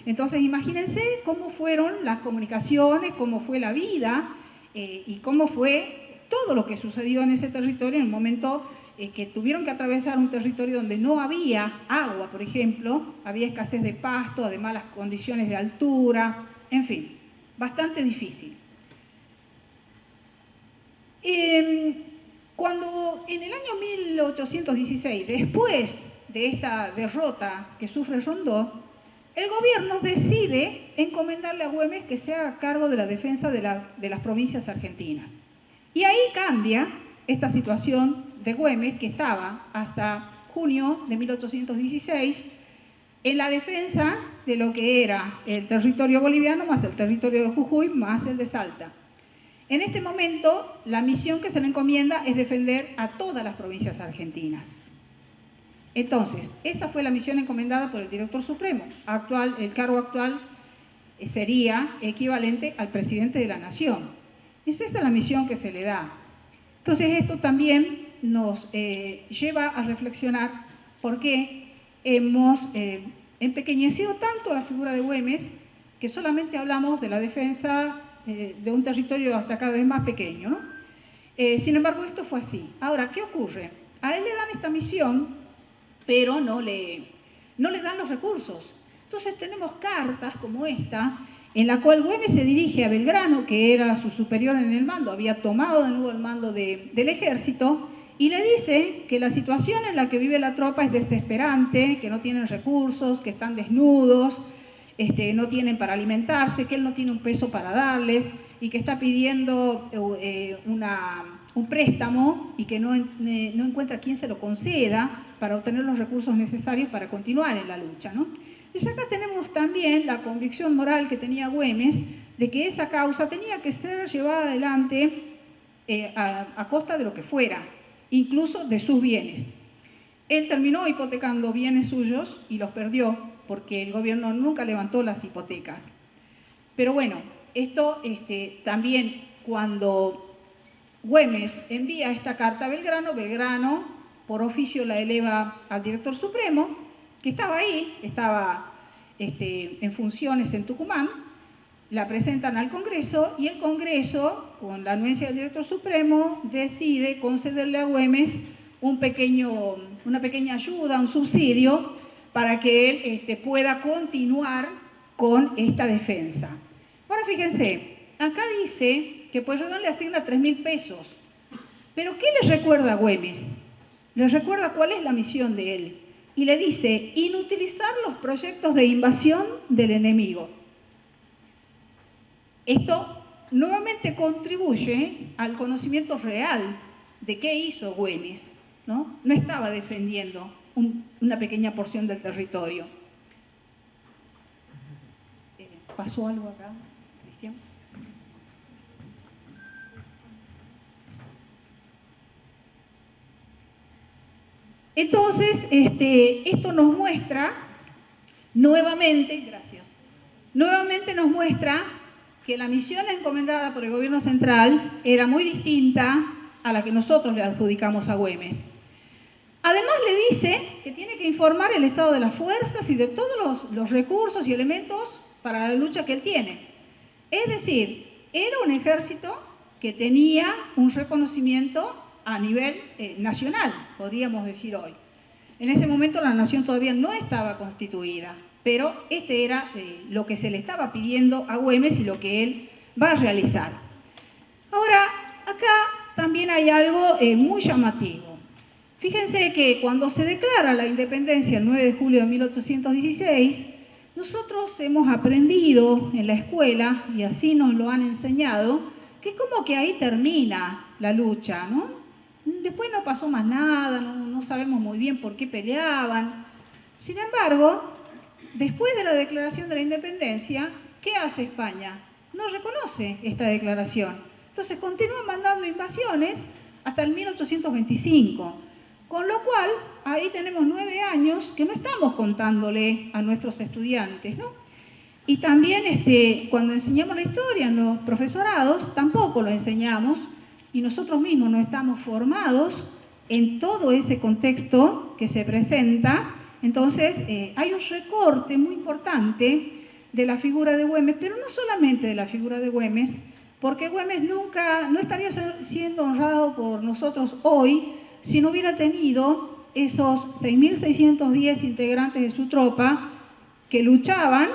Entonces imagínense cómo fueron las comunicaciones, cómo fue la vida y cómo fue todo lo que sucedió en ese territorio en el momento que tuvieron que atravesar un territorio donde no había agua, por ejemplo, había escasez de pasto, además las condiciones de altura, en fin, bastante difícil. Cuando en el año 1816, después de esta derrota que sufre Rondó, el gobierno decide encomendarle a Güemes que se haga cargo de la defensa de las provincias argentinas. Y ahí cambia esta situación de Güemes, que estaba hasta junio de 1816 en la defensa de lo que era el territorio boliviano, más el territorio de Jujuy, más el de Salta. En este momento, la misión que se le encomienda es defender a todas las provincias argentinas. Entonces, esa fue la misión encomendada por el Director Supremo. El cargo actual sería equivalente al presidente de la Nación. Esa es la misión que se le da. Entonces, esto también nos lleva a reflexionar por qué hemos empequeñecido tanto la figura de Güemes que solamente hablamos de la defensa de un territorio hasta cada vez más pequeño, ¿no? Sin embargo, esto fue así. Ahora, ¿qué ocurre? A él le dan esta misión, pero no le dan los recursos. Entonces tenemos cartas como esta, en la cual Güemes se dirige a Belgrano, que era su superior en el mando, había tomado de nuevo el mando del ejército, y le dice que la situación en la que vive la tropa es desesperante, que no tienen recursos, que están desnudos, no tienen para alimentarse, que él no tiene un peso para darles y que está pidiendo un préstamo y que no encuentra quién se lo conceda para obtener los recursos necesarios para continuar en la lucha, ¿no? Y acá tenemos también la convicción moral que tenía Güemes de que esa causa tenía que ser llevada adelante a costa de lo que fuera, incluso de sus bienes. Él terminó hipotecando bienes suyos y los perdió porque el gobierno nunca levantó las hipotecas. Pero bueno, esto también cuando Güemes envía esta carta a Belgrano, Belgrano por oficio la eleva al Director Supremo, que estaba ahí, estaba en funciones en Tucumán, la presentan al Congreso y el Congreso, con la anuencia del Director Supremo, decide concederle a Güemes una pequeña ayuda, un subsidio, para que él pueda continuar con esta defensa. Ahora fíjense, acá dice que Pueyrredón le asigna 3.000 pesos, pero ¿qué le recuerda a Güemes? Le recuerda cuál es la misión de él y le dice inutilizar los proyectos de invasión del enemigo. Esto nuevamente contribuye al conocimiento real de qué hizo Güemes, ¿no? No estaba defendiendo una pequeña porción del territorio. ¿Pasó algo acá, Cristian? Entonces, esto nos muestra nuevamente, nuevamente nos muestra que la misión encomendada por el gobierno central era muy distinta a la que nosotros le adjudicamos a Güemes. Además le dice que tiene que informar el estado de las fuerzas y de todos los recursos y elementos para la lucha que él tiene. Es decir, era un ejército que tenía un reconocimiento a nivel nacional, podríamos decir hoy. En ese momento la nación todavía no estaba constituida, pero era lo que se le estaba pidiendo a Güemes y lo que él va a realizar. Ahora, acá también hay algo muy llamativo. Fíjense que cuando se declara la independencia el 9 de julio de 1816, nosotros hemos aprendido en la escuela, y así nos lo han enseñado, que es como que ahí termina la lucha, ¿no? Después no pasó más nada, no sabemos muy bien por qué peleaban. Sin embargo, después de la declaración de la independencia, ¿qué hace España? No reconoce esta declaración. Entonces continúa mandando invasiones hasta el 1825. Con lo cual, ahí tenemos 9 años que no estamos contándole a nuestros estudiantes, ¿no? Y también cuando enseñamos la historia en los profesorados, tampoco lo enseñamos y nosotros mismos no estamos formados en todo ese contexto que se presenta. Entonces, hay un recorte muy importante de la figura de Güemes, pero no solamente de la figura de Güemes, porque Güemes nunca, no estaría siendo honrado por nosotros hoy si no hubiera tenido esos 6.610 integrantes de su tropa que luchaban,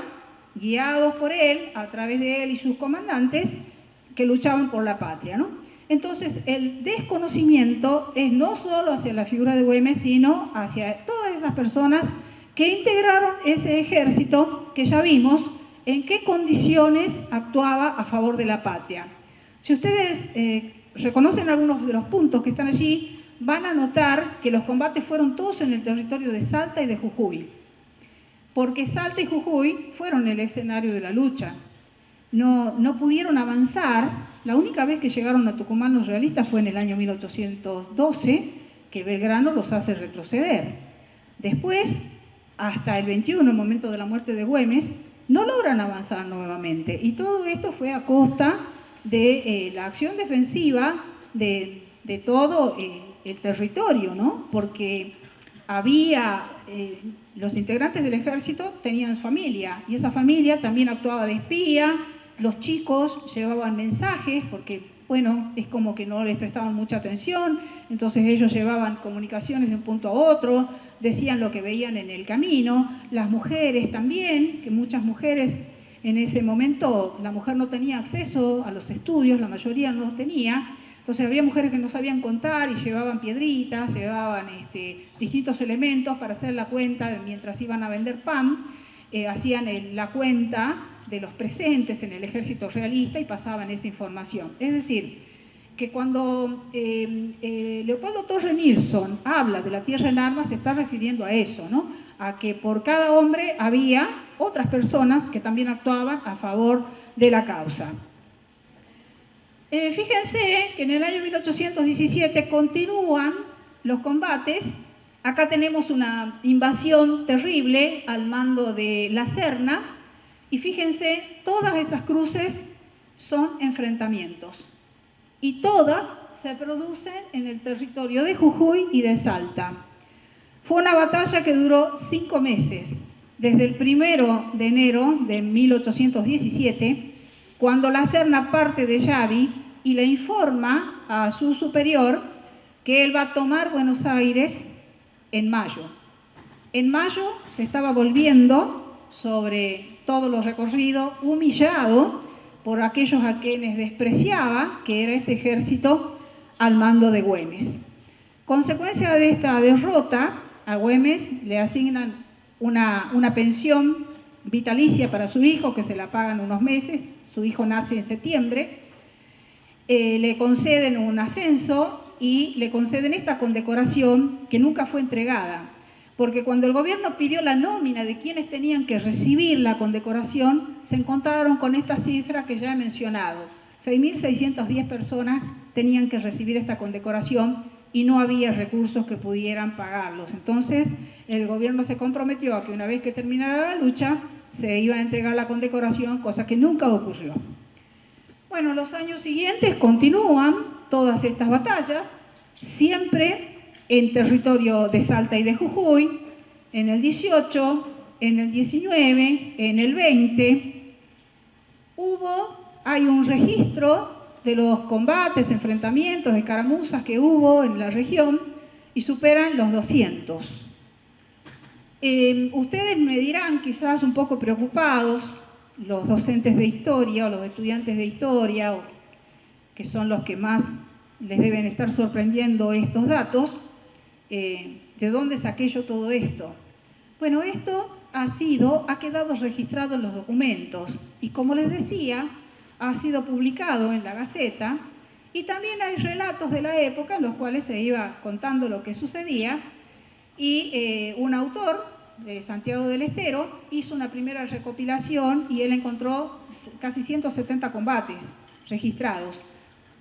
guiados por él, a través de él y sus comandantes, que luchaban por la patria, ¿no? Entonces, el desconocimiento es no solo hacia la figura de Güemes, sino hacia todas esas personas que integraron ese ejército que ya vimos en qué condiciones actuaba a favor de la patria. Si ustedes reconocen algunos de los puntos que están allí, van a notar que los combates fueron todos en el territorio de Salta y de Jujuy, porque Salta y Jujuy fueron el escenario de la lucha. No pudieron avanzar. La única vez que llegaron a Tucumán los realistas fue en el año 1812, que Belgrano los hace retroceder. Después, hasta el 21, el momento de la muerte de Güemes, no logran avanzar nuevamente. Y todo esto fue a costa de la acción defensiva de todo el territorio, ¿no? Porque había, los integrantes del ejército tenían familia, y esa familia también actuaba de espía. Los chicos llevaban mensajes, porque, bueno, es como que no les prestaban mucha atención, entonces ellos llevaban comunicaciones de un punto a otro, decían lo que veían en el camino. Las mujeres también, que muchas mujeres en ese momento, la mujer no tenía acceso a los estudios, la mayoría no los tenía. Entonces había mujeres que no sabían contar y llevaban piedritas, llevaban distintos elementos para hacer la cuenta mientras iban a vender pan. Hacían la cuenta de los presentes en el ejército realista y pasaban esa información. Es decir, que cuando Leopoldo Torre Nilsson habla de la tierra en armas, se está refiriendo a eso, ¿no? A que por cada hombre había otras personas que también actuaban a favor de la causa. Fíjense que en el año 1817 continúan los combates. Acá tenemos una invasión terrible al mando de La Serna, y fíjense, todas esas cruces son enfrentamientos, y todas se producen en el territorio de Jujuy y de Salta. Fue una batalla que duró 5 meses, desde el 1 de enero de 1817, cuando La Serna parte de Yavi y le informa a su superior que él va a tomar Buenos Aires en mayo. En mayo se estaba volviendo sobre todo lo recorrido, humillado por aquellos a quienes despreciaba, que era este ejército al mando de Güemes. Consecuencia de esta derrota, a Güemes le asignan una pensión vitalicia para su hijo, que se la pagan unos meses. Su hijo nace en septiembre. Le conceden un ascenso y le conceden esta condecoración que nunca fue entregada, porque cuando el gobierno pidió la nómina de quienes tenían que recibir la condecoración, se encontraron con esta cifra que ya he mencionado. 6.610 personas tenían que recibir esta condecoración y no había recursos que pudieran pagarlos. Entonces, el gobierno se comprometió a que una vez que terminara la lucha, se iba a entregar la condecoración, cosa que nunca ocurrió. Bueno, los años siguientes continúan todas estas batallas, siempre en territorio de Salta y de Jujuy. En el 18, en el 19, en el 20, hay un registro de los combates, enfrentamientos, escaramuzas que hubo en la región, y superan los 200. Ustedes me dirán, quizás un poco preocupados, los docentes de historia o los estudiantes de historia, que son los que más les deben estar sorprendiendo estos datos, ¿de dónde saqué yo todo esto? Bueno, esto ha quedado registrado en los documentos, y como les decía, ha sido publicado en la Gaceta, y también hay relatos de la época en los cuales se iba contando lo que sucedía, y un autor, de Santiago del Estero, hizo una primera recopilación y él encontró casi 170 combates registrados.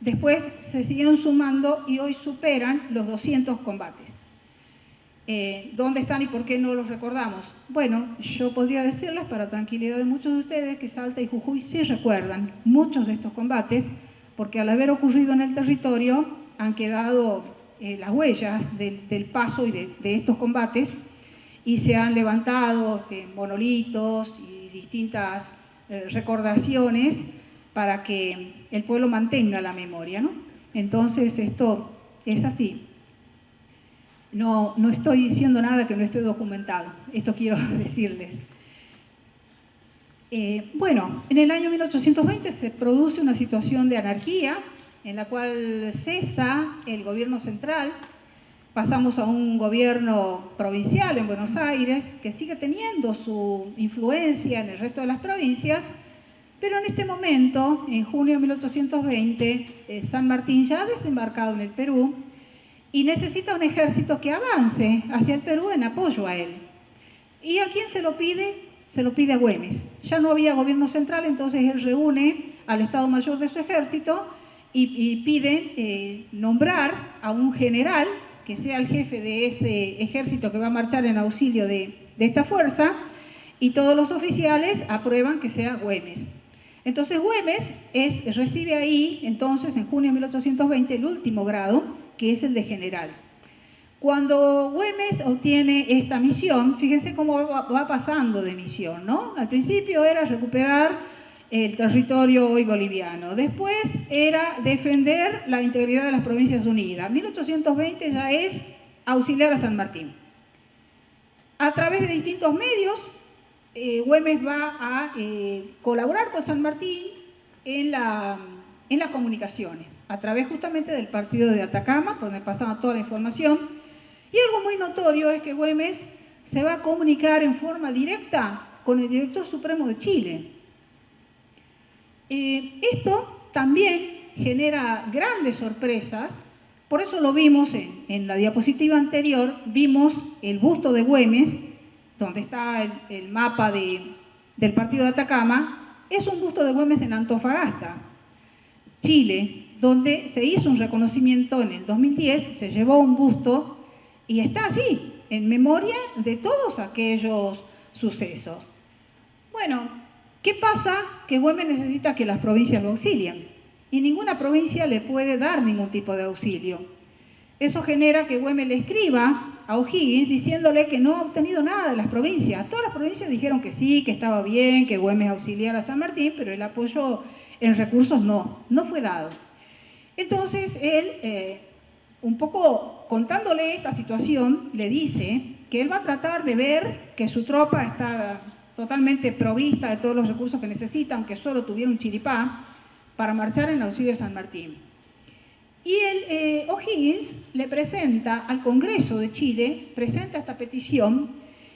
Después se siguieron sumando y hoy superan los 200 combates. ¿Dónde están y por qué no los recordamos? Bueno, yo podría decirles, para tranquilidad de muchos de ustedes, que Salta y Jujuy sí recuerdan muchos de estos combates, porque al haber ocurrido en el territorio han quedado las huellas del paso y de estos combates, y se han levantado monolitos y distintas recordaciones para que el pueblo mantenga la memoria, ¿no? Entonces esto es así. No estoy diciendo nada que no esté documentado, esto quiero decirles. Bueno, en el año 1820 se produce una situación de anarquía en la cual cesa el gobierno central. Pasamos a un gobierno provincial en Buenos Aires que sigue teniendo su influencia en el resto de las provincias, pero en este momento, en junio de 1820, San Martín ya ha desembarcado en el Perú y necesita un ejército que avance hacia el Perú en apoyo a él. ¿Y a quién se lo pide? Se lo pide a Güemes. Ya no había gobierno central, entonces él reúne al Estado Mayor de su ejército y piden nombrar a un general que sea el jefe de ese ejército que va a marchar en auxilio de esta fuerza, y todos los oficiales aprueban que sea Güemes. Entonces Güemes recibe ahí, entonces, en junio de 1820, el último grado, que es el de general. Cuando Güemes obtiene esta misión, fíjense cómo va pasando de misión, ¿no? Al principio era recuperar el territorio hoy boliviano, después era defender la integridad de las Provincias Unidas. 1820 ya es auxiliar a San Martín. A través de distintos medios, Güemes va a colaborar con San Martín en las comunicaciones, a través justamente del partido de Atacama, donde pasaba toda la información. Y algo muy notorio es que Güemes se va a comunicar en forma directa con el director supremo de Chile. Esto también genera grandes sorpresas, por eso lo vimos en la diapositiva anterior, vimos el busto de Güemes, donde está el mapa del partido de Atacama, es un busto de Güemes en Antofagasta, Chile, donde se hizo un reconocimiento en el 2010, se llevó un busto y está allí, en memoria de todos aquellos sucesos. Bueno, ¿qué pasa? Que Güemes necesita que las provincias lo auxilien y ninguna provincia le puede dar ningún tipo de auxilio. Eso genera que Güemes le escriba a O'Higgins diciéndole que no ha obtenido nada de las provincias. Todas las provincias dijeron que sí, que estaba bien, que Güemes auxiliara a San Martín, pero el apoyo en recursos no fue dado. Entonces él, un poco contándole esta situación, le dice que él va a tratar de ver que su tropa está totalmente provista de todos los recursos que necesita, aunque solo tuviera un chiripá, para marchar en auxilio de San Martín. Y O'Higgins le presenta al Congreso de Chile, presenta esta petición,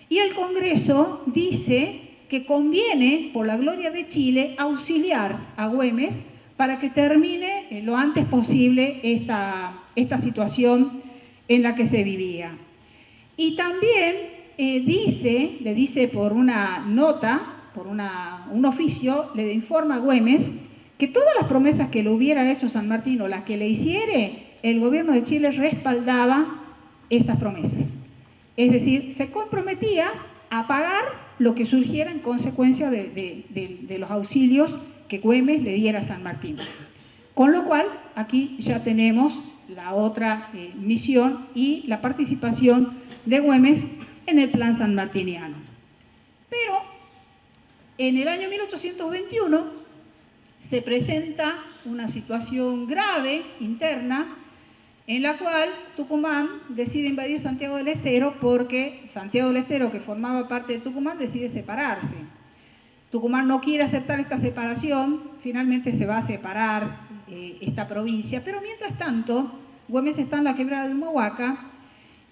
y el Congreso dice que conviene, por la gloria de Chile, auxiliar a Güemes para que termine lo antes posible esta situación en la que se vivía. Y también le dice por una nota, por un oficio, le informa a Güemes que todas las promesas que le hubiera hecho San Martín o las que le hiciere, el gobierno de Chile respaldaba esas promesas. Es decir, se comprometía a pagar lo que surgiera en consecuencia de los auxilios que Güemes le diera a San Martín. Con lo cual, aquí ya tenemos la otra misión y la participación de Güemes en el plan sanmartiniano. Pero en el año 1821 se presenta una situación grave, interna, en la cual Tucumán decide invadir Santiago del Estero porque Santiago del Estero, que formaba parte de Tucumán, decide separarse. Tucumán no quiere aceptar esta separación, finalmente se va a separar esta provincia, pero mientras tanto, Güemes está en la quebrada de Humahuaca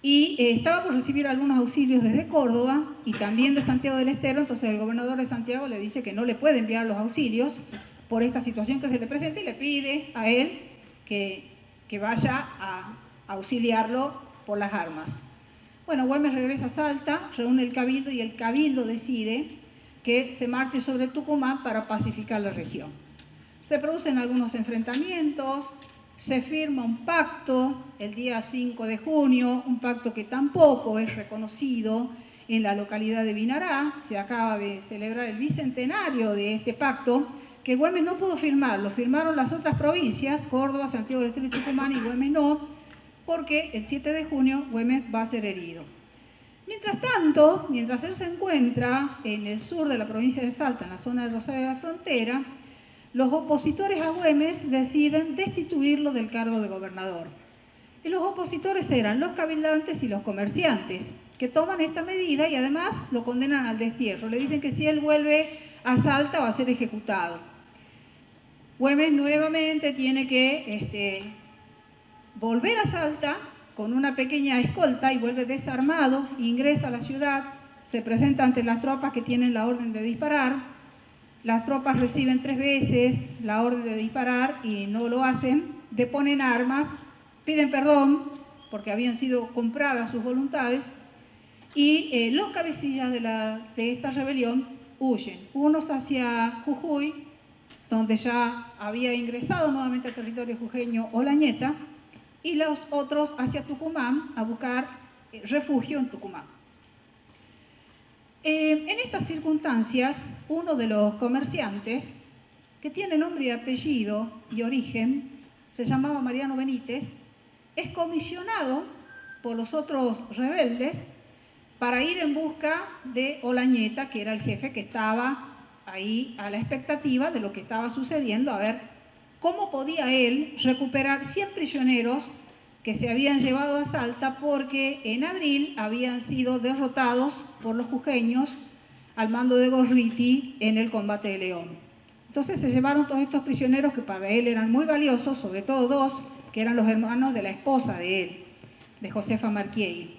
y estaba por recibir algunos auxilios desde Córdoba y también de Santiago del Estero, entonces el gobernador de Santiago le dice que no le puede enviar los auxilios por esta situación que se le presenta y le pide a él que vaya a auxiliarlo por las armas. Bueno, Güemes regresa a Salta, reúne el cabildo y el cabildo decide que se marche sobre Tucumán para pacificar la región. Se producen algunos enfrentamientos, se firma un pacto el día 5 de junio, un pacto que tampoco es reconocido en la localidad de Vinará. Se acaba de celebrar el bicentenario de este pacto, que Güemes no pudo firmar, lo firmaron las otras provincias, Córdoba, Santiago del Estero y Tucumán, y Güemes no, porque el 7 de junio Güemes va a ser herido. Mientras tanto, mientras él se encuentra en el sur de la provincia de Salta, en la zona de Rosario de la Frontera, los opositores a Güemes deciden destituirlo del cargo de gobernador. Y los opositores eran los cabildantes y los comerciantes, que toman esta medida y además lo condenan al destierro. Le dicen que si él vuelve a Salta va a ser ejecutado. Güemes nuevamente tiene que volver a Salta con una pequeña escolta y vuelve desarmado, ingresa a la ciudad, se presenta ante las tropas que tienen la orden de disparar. Las tropas reciben 3 veces la orden de disparar y no lo hacen, deponen armas, piden perdón porque habían sido compradas sus voluntades, y los cabecillas de esta rebelión huyen, unos hacia Jujuy, donde ya había ingresado nuevamente al territorio jujeño Olañeta, y los otros hacia Tucumán a buscar refugio en Tucumán. En estas circunstancias, uno de los comerciantes, que tiene nombre y apellido y origen, se llamaba Mariano Benítez, es comisionado por los otros rebeldes para ir en busca de Olañeta, que era el jefe que estaba ahí a la expectativa de lo que estaba sucediendo, a ver cómo podía él recuperar 100 prisioneros que se habían llevado a Salta porque en abril habían sido derrotados por los jujeños al mando de Gorriti en el combate de León. Entonces se llevaron todos estos prisioneros que para él eran muy valiosos, sobre todo dos, que eran los hermanos de la esposa de él, de Josefa Marchiegui.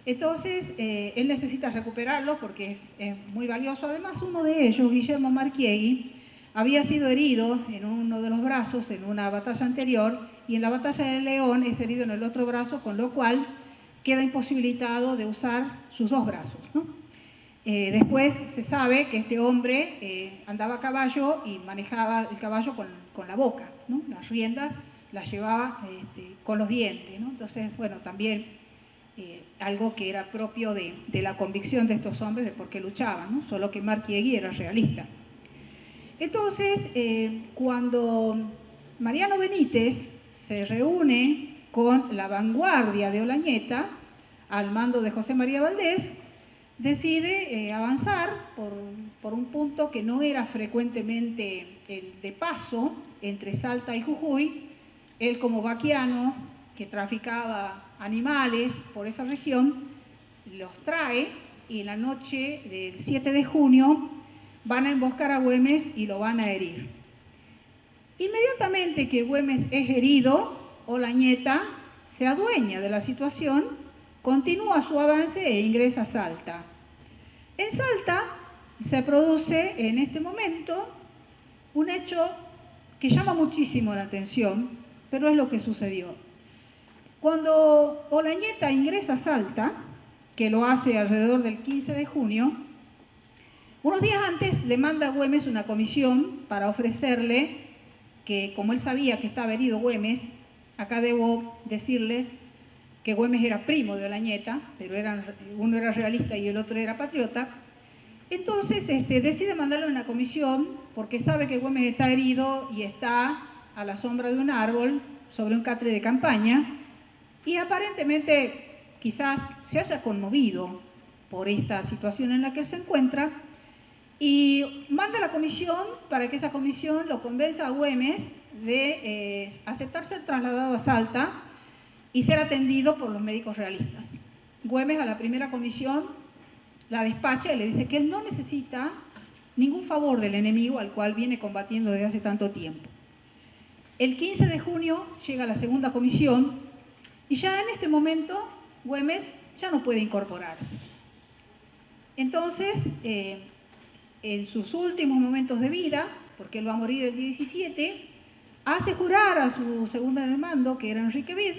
Entonces, él necesita recuperarlo porque es muy valioso. Además, uno de ellos, Guillermo Marchiegui, había sido herido en uno de los brazos en una batalla anterior y en la batalla de León es herido en el otro brazo, con lo cual queda imposibilitado de usar sus dos brazos, ¿no? Después se sabe que este hombre andaba a caballo y manejaba el caballo con la boca, ¿no? Las riendas las llevaba con los dientes, ¿no? Entonces, bueno, también algo que era propio de la convicción de estos hombres de por qué luchaban, ¿no? Solo que Marchiegui era realista. Entonces, cuando Mariano Benítez se reúne con la vanguardia de Olañeta, al mando de José María Valdés, decide avanzar por un punto que no era frecuentemente el de paso entre Salta y Jujuy. Él, como vaquiano que traficaba animales por esa región, los trae y en la noche del 7 de junio van a emboscar a Güemes y lo van a herir. Inmediatamente que Güemes es herido, Olañeta se adueña de la situación, continúa su avance e ingresa a Salta. En Salta se produce en este momento un hecho que llama muchísimo la atención, pero es lo que sucedió. Cuando Olañeta ingresa a Salta, que lo hace alrededor del 15 de junio, unos días antes le manda a Güemes una comisión para ofrecerle que, como él sabía que estaba herido Güemes, acá debo decirles que Güemes era primo de Olañeta, pero uno era realista y el otro era patriota. Entonces decide mandarle una comisión porque sabe que Güemes está herido y está a la sombra de un árbol sobre un catre de campaña y aparentemente quizás se haya conmovido por esta situación en la que él se encuentra y manda a la comisión para que esa comisión lo convenza a Güemes de aceptar ser trasladado a Salta y ser atendido por los médicos realistas. Güemes a la primera comisión la despacha y le dice que él no necesita ningún favor del enemigo al cual viene combatiendo desde hace tanto tiempo. El 15 de junio llega la segunda comisión y ya en este momento Güemes ya no puede incorporarse. Entonces, en sus últimos momentos de vida, porque él va a morir el 17, hace jurar a su segundo en el mando, que era Enrique Vid,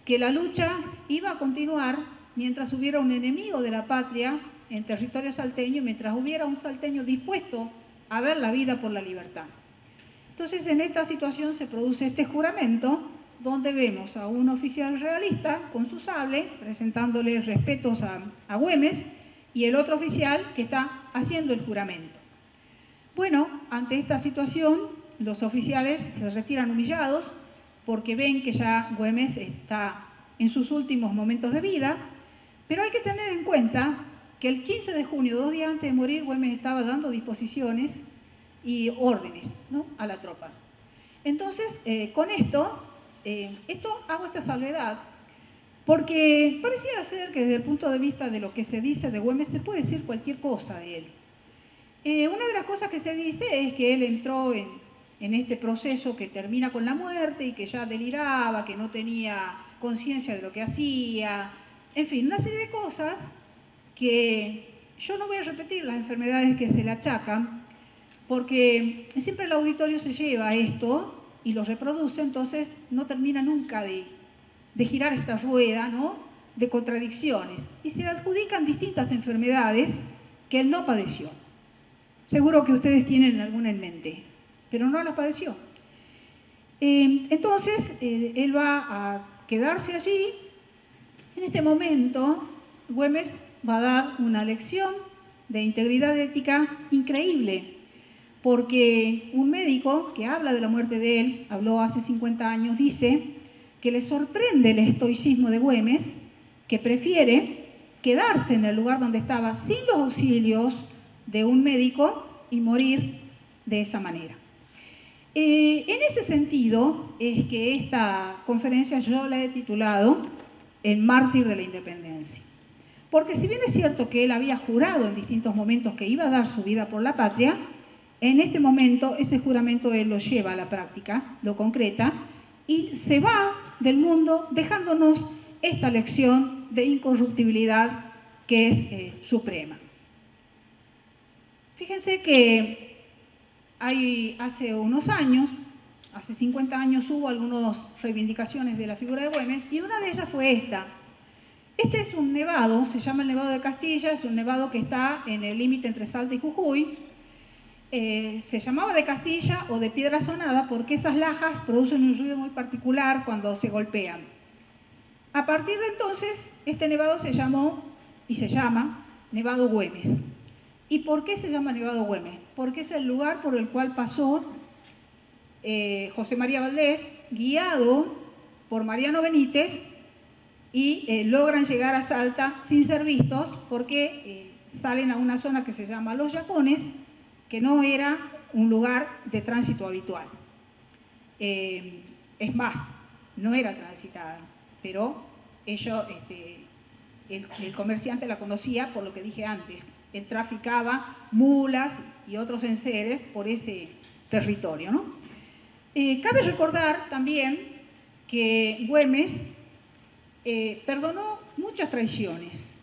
que la lucha iba a continuar mientras hubiera un enemigo de la patria en territorio salteño, mientras hubiera un salteño dispuesto a dar la vida por la libertad. Entonces, en esta situación se produce este juramento, donde vemos a un oficial realista con su sable, presentándole respetos a Güemes, y el otro oficial que está haciendo el juramento. Bueno, ante esta situación, los oficiales se retiran humillados porque ven que ya Güemes está en sus últimos momentos de vida, pero hay que tener en cuenta que el 15 de junio, 2 días antes de morir, Güemes estaba dando disposiciones y órdenes, ¿no?, a la tropa. Entonces, con esto hago esta salvedad, porque pareciera ser que desde el punto de vista de lo que se dice de Güemes se puede decir cualquier cosa de él. Una de las cosas que se dice es que él entró en este proceso que termina con la muerte y que ya deliraba, que no tenía conciencia de lo que hacía, en fin, una serie de cosas que yo no voy a repetir las enfermedades que se le achacan, porque siempre el auditorio se lleva esto y lo reproduce, entonces no termina nunca de de girar esta rueda, ¿no?, de contradicciones, y se le adjudican distintas enfermedades que él no padeció. Seguro que ustedes tienen alguna en mente, pero no las padeció. Entonces, él va a quedarse allí. En este momento, Güemes va a dar una lección de integridad ética increíble, porque un médico que habla de la muerte de él, habló hace 50 años, dice que le sorprende el estoicismo de Güemes, que prefiere quedarse en el lugar donde estaba sin los auxilios de un médico y morir de esa manera. En ese sentido es que esta conferencia yo la he titulado El mártir de la independencia. Porque si bien es cierto que él había jurado en distintos momentos que iba a dar su vida por la patria, en este momento ese juramento él lo lleva a la práctica, lo concreta, y se va del mundo dejándonos esta lección de incorruptibilidad que es suprema. Fíjense que hace unos años, hace 50 años, hubo algunas reivindicaciones de la figura de Güemes, y una de ellas fue esta. Este es un nevado, se llama el Nevado de Castilla, es un nevado que está en el límite entre Salta y Jujuy. Se llamaba de Castilla o de Piedra Sonada porque esas lajas producen un ruido muy particular cuando se golpean. A partir de entonces, este nevado se llamó y se llama Nevado Güemes. ¿Y por qué se llama Nevado Güemes? Porque es el lugar por el cual pasó José María Valdés, guiado por Mariano Benítez, y logran llegar a Salta sin ser vistos porque salen a una zona que se llama Los Yapones, que no era un lugar de tránsito habitual. Es más, no era transitada, pero ellos, el comerciante la conocía por lo que dije antes. Él traficaba mulas y otros enseres por ese territorio, ¿no? Cabe recordar también que Güemes perdonó muchas traiciones.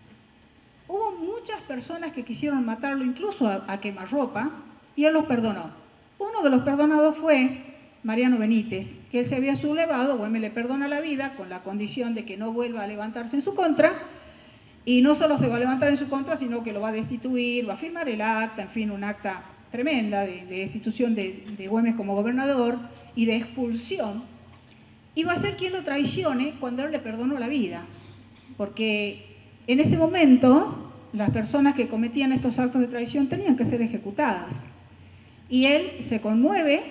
Hubo muchas personas que quisieron matarlo, incluso a quemarropa, y él los perdonó. Uno de los perdonados fue Mariano Benítez, que él se había sublevado. Güemes le perdona la vida con la condición de que no vuelva a levantarse en su contra, y no solo se va a levantar en su contra, sino que lo va a destituir, va a firmar el acta, en fin, un acta tremenda de destitución de Güemes como gobernador y de expulsión, y va a ser quien lo traicione cuando él le perdonó la vida, porque en ese momento las personas que cometían estos actos de traición tenían que ser ejecutadas. Y él se conmueve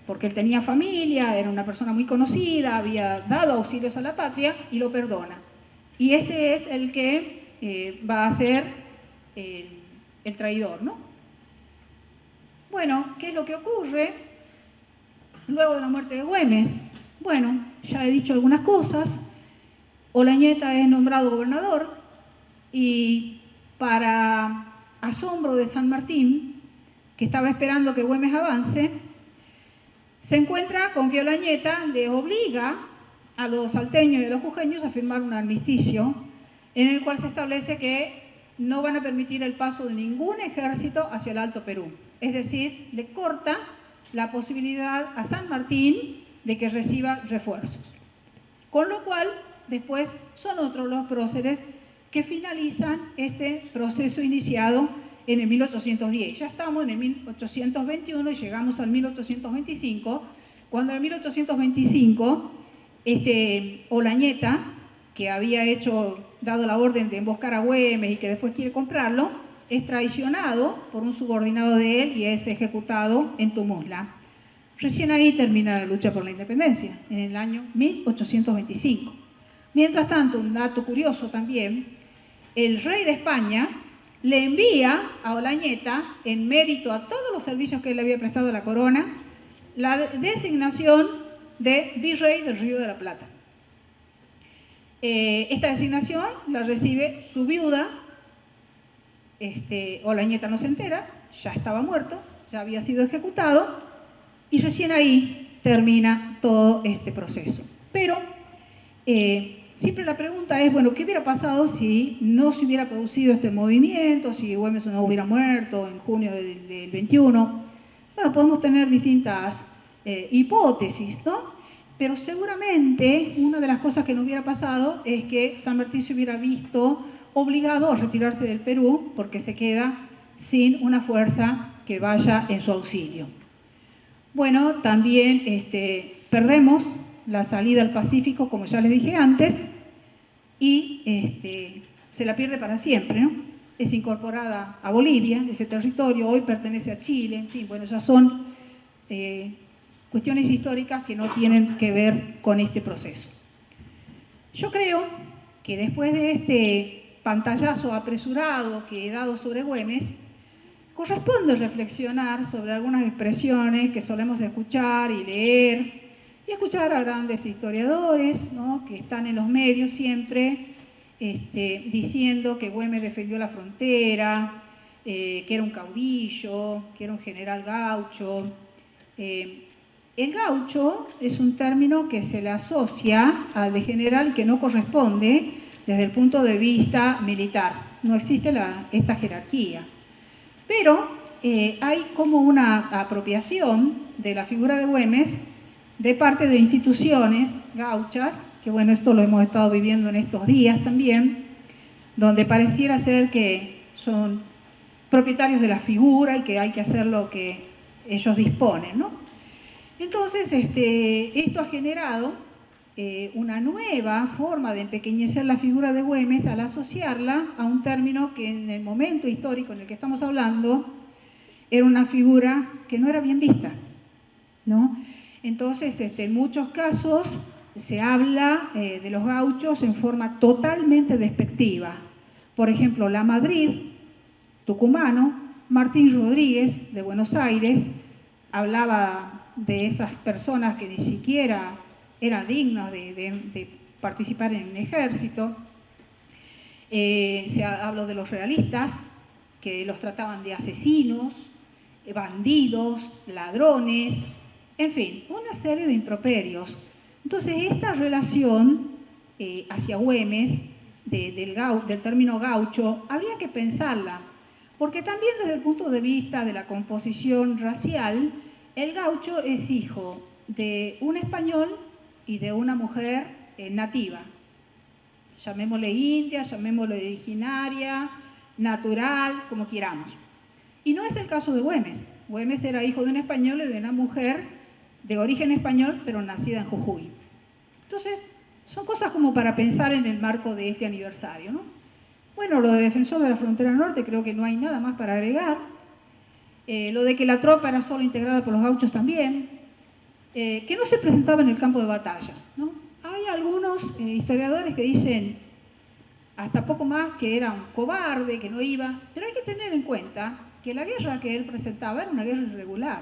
porque él tenía familia, era una persona muy conocida, había dado auxilios a la patria, y lo perdona. Y este es el que va a ser el traidor, ¿no? Bueno, ¿qué es lo que ocurre luego de la muerte de Güemes? Bueno, ya he dicho algunas cosas. Olañeta es nombrado gobernador y, para asombro de San Martín, que estaba esperando que Güemes avance, se encuentra con que Olañeta le obliga a los salteños y a los jujeños a firmar un armisticio en el cual se establece que no van a permitir el paso de ningún ejército hacia el Alto Perú. Es decir, le corta la posibilidad a San Martín de que reciba refuerzos. Con lo cual, después son otros los próceres que finalizan este proceso iniciado en el 1810. Ya estamos en el 1821 y llegamos al 1825, cuando en el 1825 Olañeta, que había dado la orden de emboscar a Güemes y que después quiere comprarlo, es traicionado por un subordinado de él y es ejecutado en Tumuzla. Recién ahí termina la lucha por la independencia, en el año 1825. Mientras tanto, un dato curioso también, el rey de España le envía a Olañeta, en mérito a todos los servicios que él le había prestado a la corona, la designación de virrey del Río de la Plata. Esta designación la recibe su viuda. Olañeta no se entera, ya estaba muerto, ya había sido ejecutado, y recién ahí termina todo este proceso. Pero siempre la pregunta es, bueno, ¿qué hubiera pasado si no se hubiera producido este movimiento, si Güemes no hubiera muerto en junio del 21? Bueno, podemos tener distintas hipótesis, ¿no? pero seguramente una de las cosas que no hubiera pasado es que San Martín se hubiera visto obligado a retirarse del Perú porque se queda sin una fuerza que vaya en su auxilio. Bueno, también perdemos la salida al Pacífico, como ya les dije antes, y se la pierde para siempre, ¿no? Es incorporada a Bolivia, ese territorio hoy pertenece a Chile, en fin, bueno, ya son cuestiones históricas que no tienen que ver con este proceso. Yo creo que después de este pantallazo apresurado que he dado sobre Güemes, corresponde reflexionar sobre algunas expresiones que solemos escuchar y leer, y escuchar a grandes historiadores, ¿no?, que están en los medios siempre diciendo que Güemes defendió la frontera, que era un caudillo, que era un general gaucho. El gaucho es un término que se le asocia al de general y que no corresponde desde el punto de vista militar. No existe esta jerarquía. Pero hay como una apropiación de la figura de Güemes de parte de instituciones gauchas, que bueno, esto lo hemos estado viviendo en estos días también, donde pareciera ser que son propietarios de la figura y que hay que hacer lo que ellos disponen, ¿no? Entonces, esto ha generado una nueva forma de empequeñecer la figura de Güemes al asociarla a un término que en el momento histórico en el que estamos hablando era una figura que no era bien vista, ¿no? Entonces, en muchos casos se habla de los gauchos en forma totalmente despectiva. Por ejemplo, La Madrid, tucumano, Martín Rodríguez, de Buenos Aires, hablaba de esas personas que ni siquiera eran dignos de participar en un ejército. Se habló de los realistas, que los trataban de asesinos, bandidos, ladrones, en fin, una serie de improperios. Entonces, esta relación hacia Güemes, del término gaucho, habría que pensarla, porque también desde el punto de vista de la composición racial, el gaucho es hijo de un español y de una mujer nativa. Llamémosle india, llamémosle originaria, natural, como queramos. Y no es el caso de Güemes. Güemes era hijo de un español y de una mujer de origen español, pero nacida en Jujuy. Entonces, son cosas como para pensar en el marco de este aniversario, ¿no? Bueno, lo de defensor de la frontera norte creo que no hay nada más para agregar. Lo de que la tropa era solo integrada por los gauchos también. Que no se presentaba en el campo de batalla, ¿no? Hay algunos historiadores que dicen hasta poco más que era un cobarde, que no iba, pero hay que tener en cuenta que la guerra que él presentaba era una guerra irregular.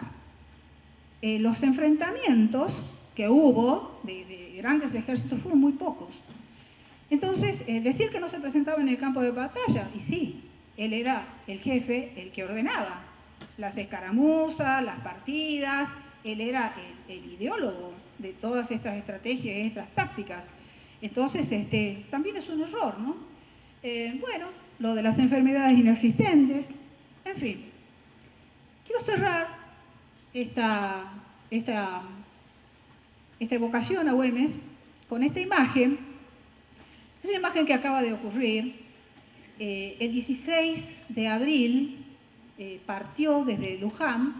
Los enfrentamientos que hubo de grandes ejércitos fueron muy pocos. Entonces, decir que no se presentaba en el campo de batalla, y sí, él era el jefe, el que ordenaba las escaramuzas, las partidas, él era el ideólogo de todas estas estrategias y estas tácticas. Entonces, también es un error, ¿no? Bueno, lo de las enfermedades inexistentes, en fin. Quiero cerrar esta evocación a Güemes con esta imagen. Es una imagen que acaba de ocurrir. El 16 de abril partió desde Luján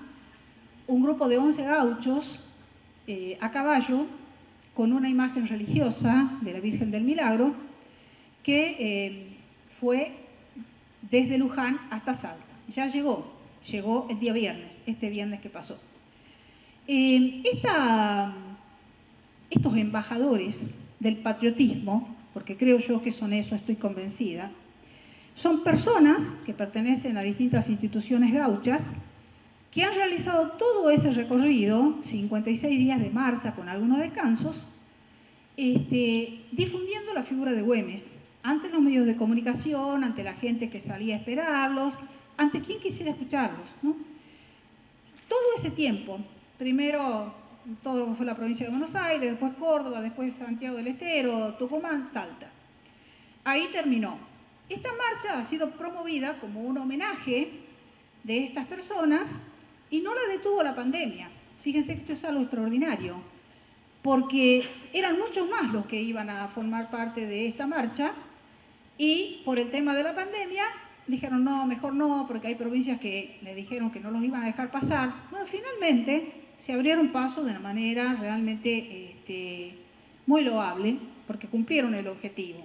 un grupo de 11 gauchos a caballo con una imagen religiosa de la Virgen del Milagro que fue desde Luján hasta Salta. Ya llegó el día viernes, este viernes que pasó. Estos embajadores del patriotismo, porque creo yo que son eso, estoy convencida, son personas que pertenecen a distintas instituciones gauchas que han realizado todo ese recorrido, 56 días de marcha con algunos descansos, difundiendo la figura de Güemes ante los medios de comunicación, ante la gente que salía a esperarlos, ante quien quisiera escucharlos, ¿no? Todo ese tiempo, primero todo lo que fue la provincia de Buenos Aires, después Córdoba, después Santiago del Estero, Tucumán, Salta. Ahí terminó. Esta marcha ha sido promovida como un homenaje de estas personas y no la detuvo la pandemia. Fíjense que esto es algo extraordinario. porque eran muchos más los que iban a formar parte de esta marcha y por el tema de la pandemia dijeron no, mejor no, porque hay provincias que le dijeron que no los iban a dejar pasar. Bueno, finalmente se abrieron paso de una manera realmente muy loable, porque cumplieron el objetivo.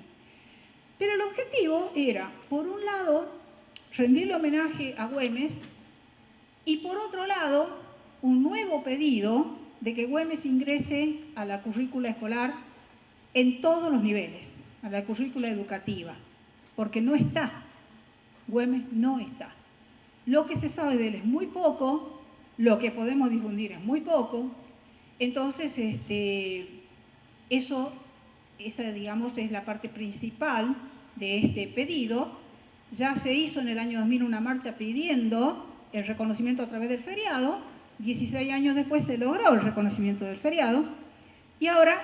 Pero el objetivo era, por un lado, rendirle homenaje a Güemes y por otro lado, un nuevo pedido de que Güemes ingrese a la currícula escolar en todos los niveles, a la currícula educativa, porque no está. Güemes no está. Lo que se sabe de él es muy poco, lo que podemos difundir es muy poco, entonces esa, digamos, es la parte principal de este pedido. Ya se hizo en el año 2000 una marcha pidiendo el reconocimiento a través del feriado, 16 años después se logró el reconocimiento del feriado, y ahora,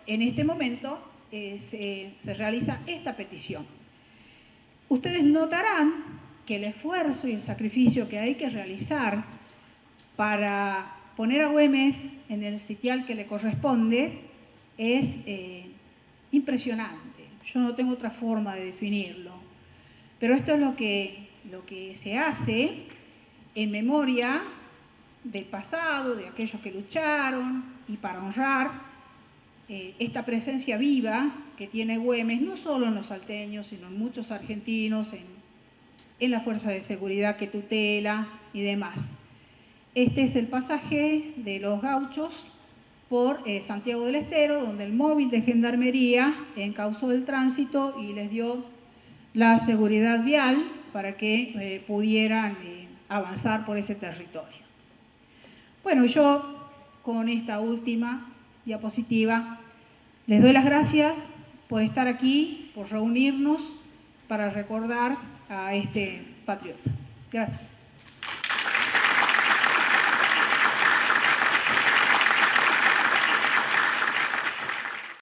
en este momento, se realiza esta petición. Ustedes notarán que el esfuerzo y el sacrificio que hay que realizar para poner a Güemes en el sitial que le corresponde es impresionante. Yo no tengo otra forma de definirlo. Pero esto es lo que se hace en memoria del pasado, de aquellos que lucharon, y para honrar esta presencia viva que tiene Güemes, no solo en los salteños, sino en muchos argentinos, en la fuerza de seguridad que tutela y demás. Este es el pasaje de los gauchos por Santiago del Estero, donde el móvil de Gendarmería encauzó el tránsito y les dio la seguridad vial para que pudieran avanzar por ese territorio. Bueno, yo con esta última diapositiva les doy las gracias por estar aquí, por reunirnos para recordar a este patriota. Gracias.